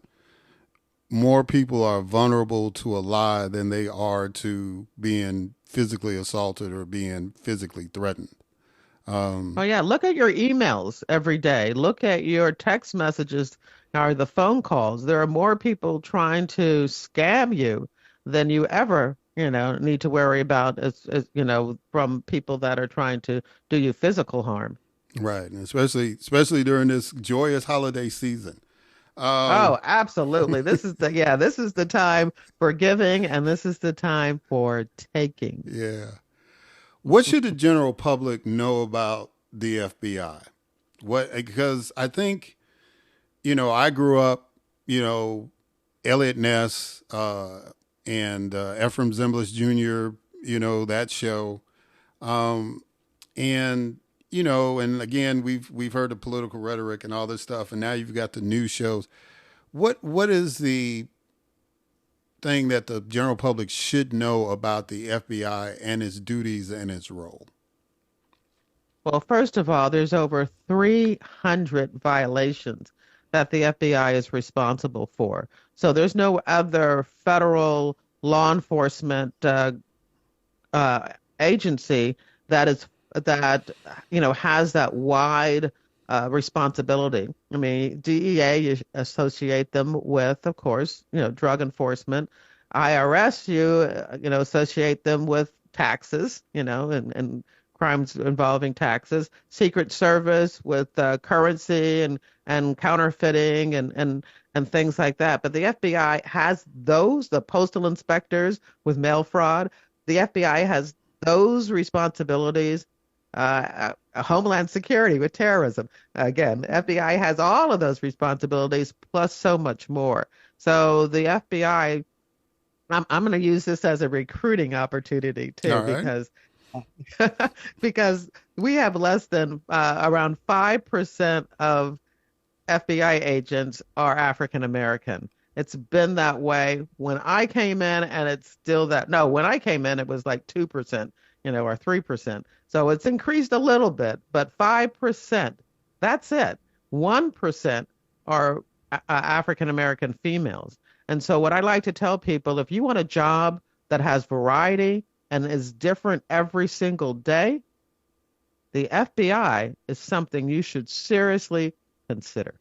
more people are vulnerable to a lie than they are to being physically assaulted or being physically threatened. Oh yeah, look at your emails every day. Look at your text messages or the phone calls. There are more people trying to scam you than you ever, need to worry about from people that are trying to do you physical harm. Right, and especially during this joyous holiday season. Oh, absolutely. This is the time for giving, and this is the time for taking. Yeah. What should the general public know about the FBI? Because I think, I grew up, Elliot Ness and Ephraim Zimbalist Jr., that show. And, and again, we've heard the political rhetoric and all this stuff, and now you've got the news shows. What is the thing that the general public should know about the FBI and its duties and its role? Well, first of all, there's over 300 violations that the FBI is responsible for. So there's no other federal law enforcement agency that has that wide responsibility. I mean, DEA, you associate them with, of course, drug enforcement. IRS, you associate them with taxes, and crimes involving taxes. Secret Service with currency and counterfeiting and things like that. But the FBI has the postal inspectors with mail fraud. The FBI has those responsibilities. Homeland Security with terrorism. Again, FBI has all of those responsibilities plus so much more. So the FBI, I'm going to use this as a recruiting opportunity too, All right. because we have less than around 5% of FBI agents are African American. It's been that way when I came in, and it's still that. No, when I came in, it was like 2%, or 3%. So it's increased a little bit, but 5%, that's it. 1% are African American females. And so what I like to tell people, if you want a job that has variety and is different every single day, the FBI is something you should seriously consider.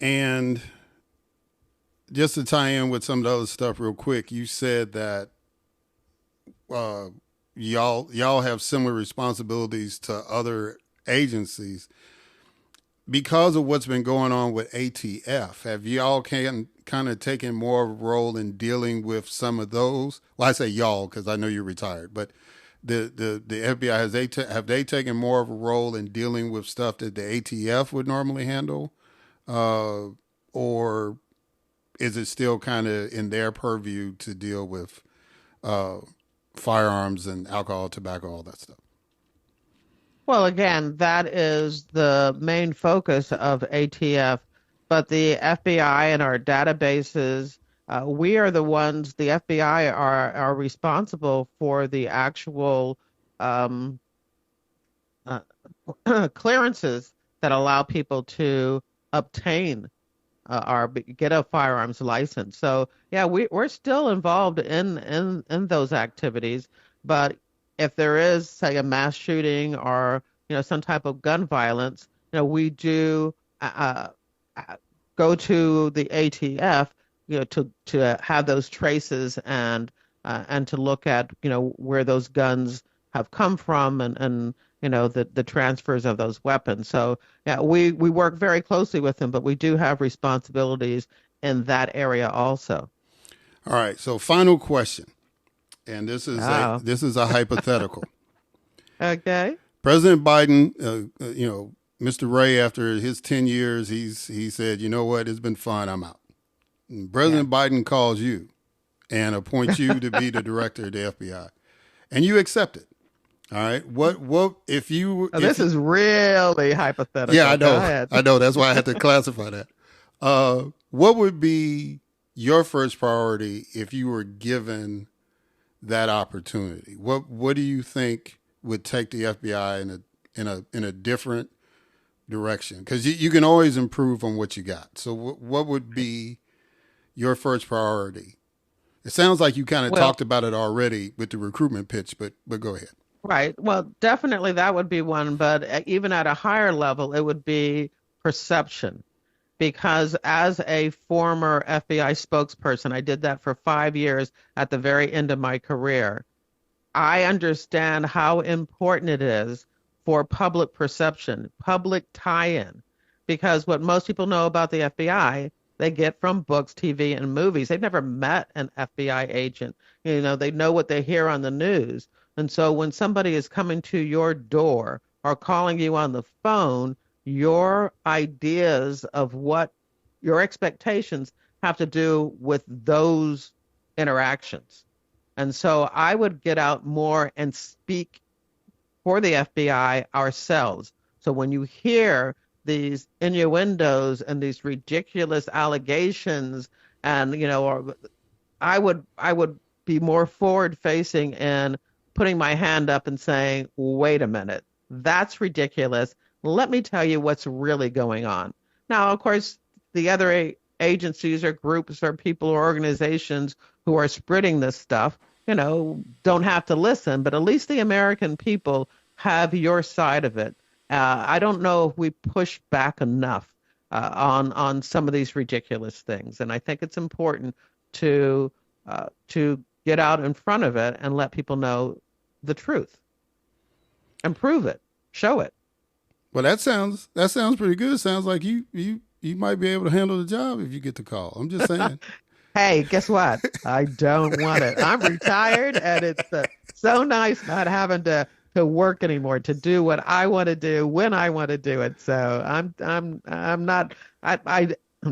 And just to tie in with some of the other stuff real quick, you said that y'all have similar responsibilities to other agencies because of what's been going on with ATF. Have y'all kind of taken more of a role in dealing with some of those? Well, I say y'all because I know you're retired, but the FBI have they taken more of a role in dealing with stuff that the ATF would normally handle? or is it still kind of in their purview to deal with firearms and alcohol, tobacco, all that stuff? Well, again, that is the main focus of ATF, but the FBI and our databases, we are the ones, the FBI are responsible for the actual um, uh, clearances that allow people to obtain or get a firearms license. So yeah, we're still involved in those activities. But if there is, say, a mass shooting or some type of gun violence, we do go to the ATF, to have those traces and to look at where those guns have come from and the transfers of those weapons. So yeah, we work very closely with them, but we do have responsibilities in that area also. All right. So final question, and this is a hypothetical. Okay. President Biden, Mr. Ray, after his 10 years, he said, you know what, it's been fun, I'm out. And President Biden calls you and appoints you to be the director of the FBI, and you accept it. All right. What if you? This is really hypothetical. Yeah, I know. That's why I had to classify that. What would be your first priority if you were given that opportunity? What do you think would take the FBI in a different direction? Because you can always improve on what you got. So what would be your first priority? It sounds like you kind of talked about it already with the recruitment pitch, but go ahead. Right. Well, definitely that would be one, but even at a higher level, it would be perception. Because as a former FBI spokesperson, I did that for 5 years at the very end of my career. I understand how important it is for public perception, public tie-in. Because what most people know about the FBI, they get from books, TV, and movies. They've never met an FBI agent. They know what they hear on the news. And so when somebody is coming to your door or calling you on the phone, your ideas of what your expectations have to do with those interactions. And so I would get out more and speak for the FBI ourselves. So when you hear these innuendos and these ridiculous allegations, and I would be more forward facing and putting my hand up and saying, wait a minute, that's ridiculous. Let me tell you what's really going on. Now, of course, the other agencies or groups or people or organizations who are spreading this stuff, don't have to listen, but at least the American people have your side of it. I don't know if we push back enough on some of these ridiculous things. And I think it's important to get out in front of it and let people know the truth and prove it, show it. Well, that sounds pretty good. It sounds like you might be able to handle the job if you get the call. I'm just saying. Hey, guess what? I don't want it. I'm retired, and it's so nice not having to work anymore, to do what I want to do when I want to do it. So I'm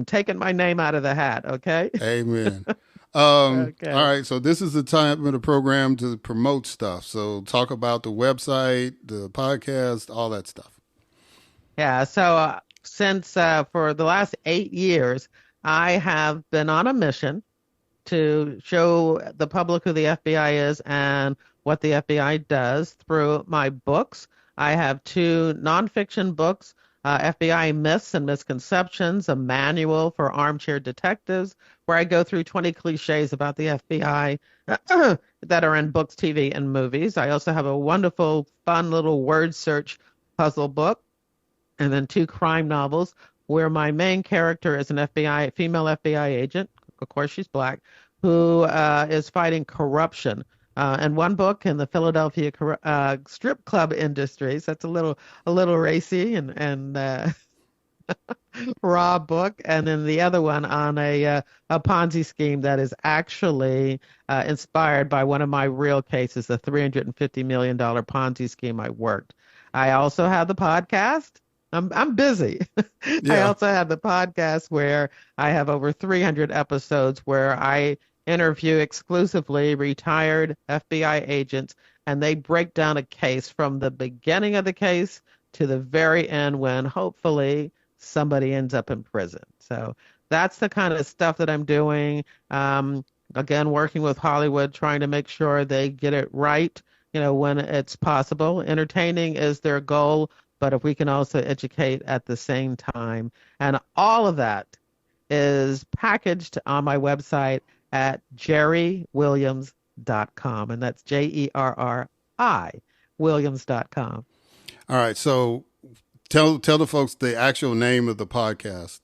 taking my name out of the hat. Okay. Amen. Okay. All right. So this is the time of the program to promote stuff. So talk about the website, the podcast, all that stuff. Yeah. So since for the last 8 years, I have been on a mission to show the public who the FBI is and what the FBI does through my books. I have 2 nonfiction books, FBI Myths and Misconceptions, a manual for armchair detectives, where I go through 20 cliches about the FBI that are in books, TV, and movies. I also have a wonderful, fun little word search puzzle book, and then 2 crime novels where my main character is an female FBI agent, of course she's black, who is fighting corruption. And one book in the Philadelphia strip club industries. That's a little racy and raw book. And then the other one on a Ponzi scheme that is actually inspired by one of my real cases, the $350 million Ponzi scheme I worked. I also have the podcast, I'm busy. I Yeah. also have the podcast where I have over 300 episodes where I interview exclusively retired FBI agents, and they break down a case from the beginning of the case to the very end when hopefully somebody ends up in prison. So that's the kind of stuff that I'm doing. Again, working with Hollywood, trying to make sure they get it right, when it's possible. Entertaining is their goal, but if we can also educate at the same time. And all of that is packaged on my website at jerriwilliams.com. And that's JERRI Williams.com. All right. So tell the folks the actual name of the podcast.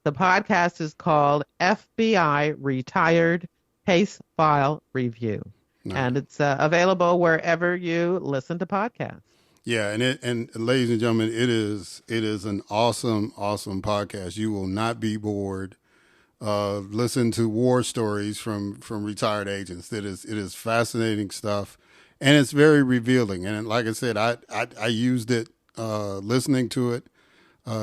The podcast is called FBI Retired Case File Review. No. And it's available wherever you listen to podcasts. Yeah, and ladies and gentlemen, it is an awesome podcast. You will not be bored. Listen to war stories from retired agents. It is fascinating stuff, and it's very revealing. And like I said, I used it listening to it,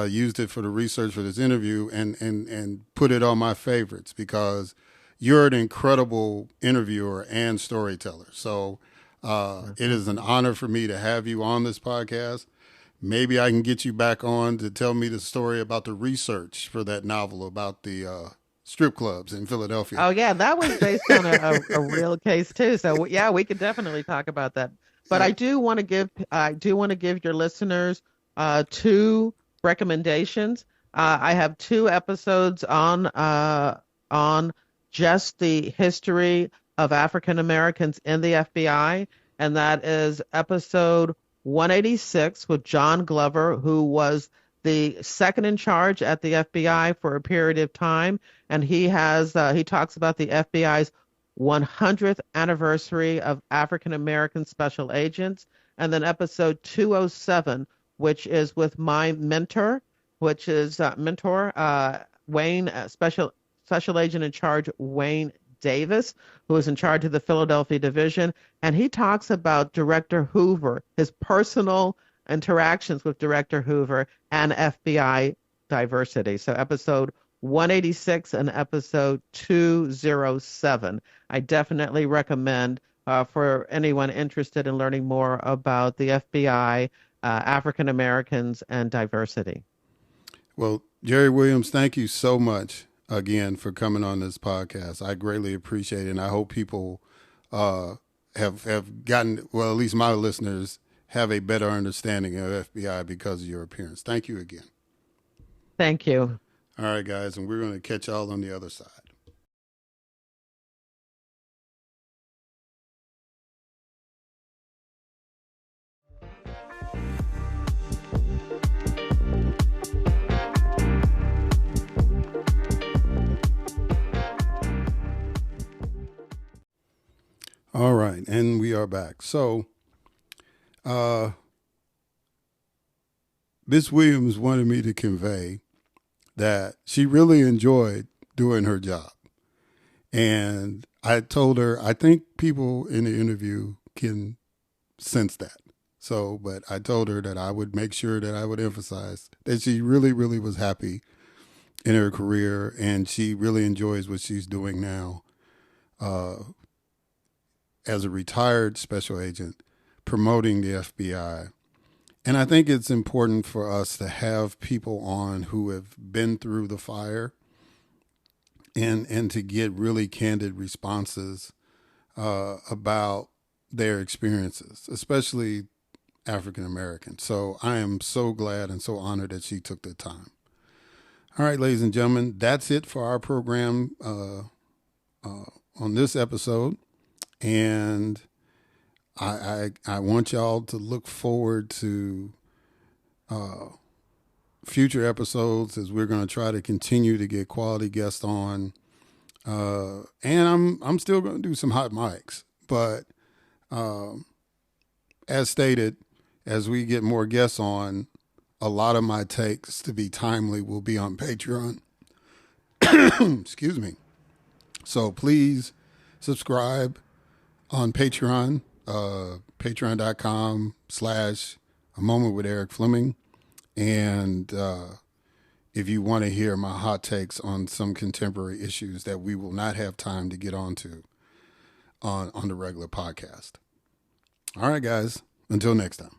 used it for the research for this interview, and put it on my favorites because you're an incredible interviewer and storyteller. So. It is an honor for me to have you on this podcast. Maybe I can get you back on to tell me the story about the research for that novel about the strip clubs in Philadelphia. Oh, yeah, that was based on a real case too. So yeah, we could definitely talk about that. But I do want to give your listeners 2 recommendations. I have 2 episodes on just the history of African Americans in the FBI, and that is episode 186 with John Glover, who was the second in charge at the FBI for a period of time, and he talks about the FBI's 100th anniversary of African American special agents, and then episode 207, which is with my mentor, Wayne, special agent in charge Wayne Davis, who is in charge of the Philadelphia division, and he talks about Director Hoover, his personal interactions with Director Hoover and FBI diversity. So episode 186 and episode 207. I definitely recommend for anyone interested in learning more about the FBI, African Americans, and diversity. Well, Jerri Williams, thank you so much again for coming on this podcast. I greatly appreciate it, and I hope people have gotten, well, at least my listeners have a better understanding of FBI because of your appearance. Thank you again. Thank you. All right, guys, and we're going to catch y'all on the other side. All right, and we are back. So, Miss Williams wanted me to convey that she really enjoyed doing her job. And I told her, I think people in the interview can sense that. So, but I told her that I would make sure that I would emphasize that she really, really was happy in her career, and she really enjoys what she's doing now. As a retired special agent, promoting the FBI. And I think it's important for us to have people on who have been through the fire and to get really candid responses about their experiences, especially African Americans. So I am so glad and so honored that she took the time. All right, ladies and gentlemen, that's it for our program on this episode. And I want y'all to look forward to future episodes as we're going to try to continue to get quality guests on. And I'm still going to do some hot mics, but as stated, as we get more guests on, a lot of my takes to be timely will be on Patreon. Excuse me. So please subscribe on Patreon, patreon.com/A Moment with Eric Fleming. And if you want to hear my hot takes on some contemporary issues that we will not have time to get onto on the regular podcast. All right, guys. Until next time.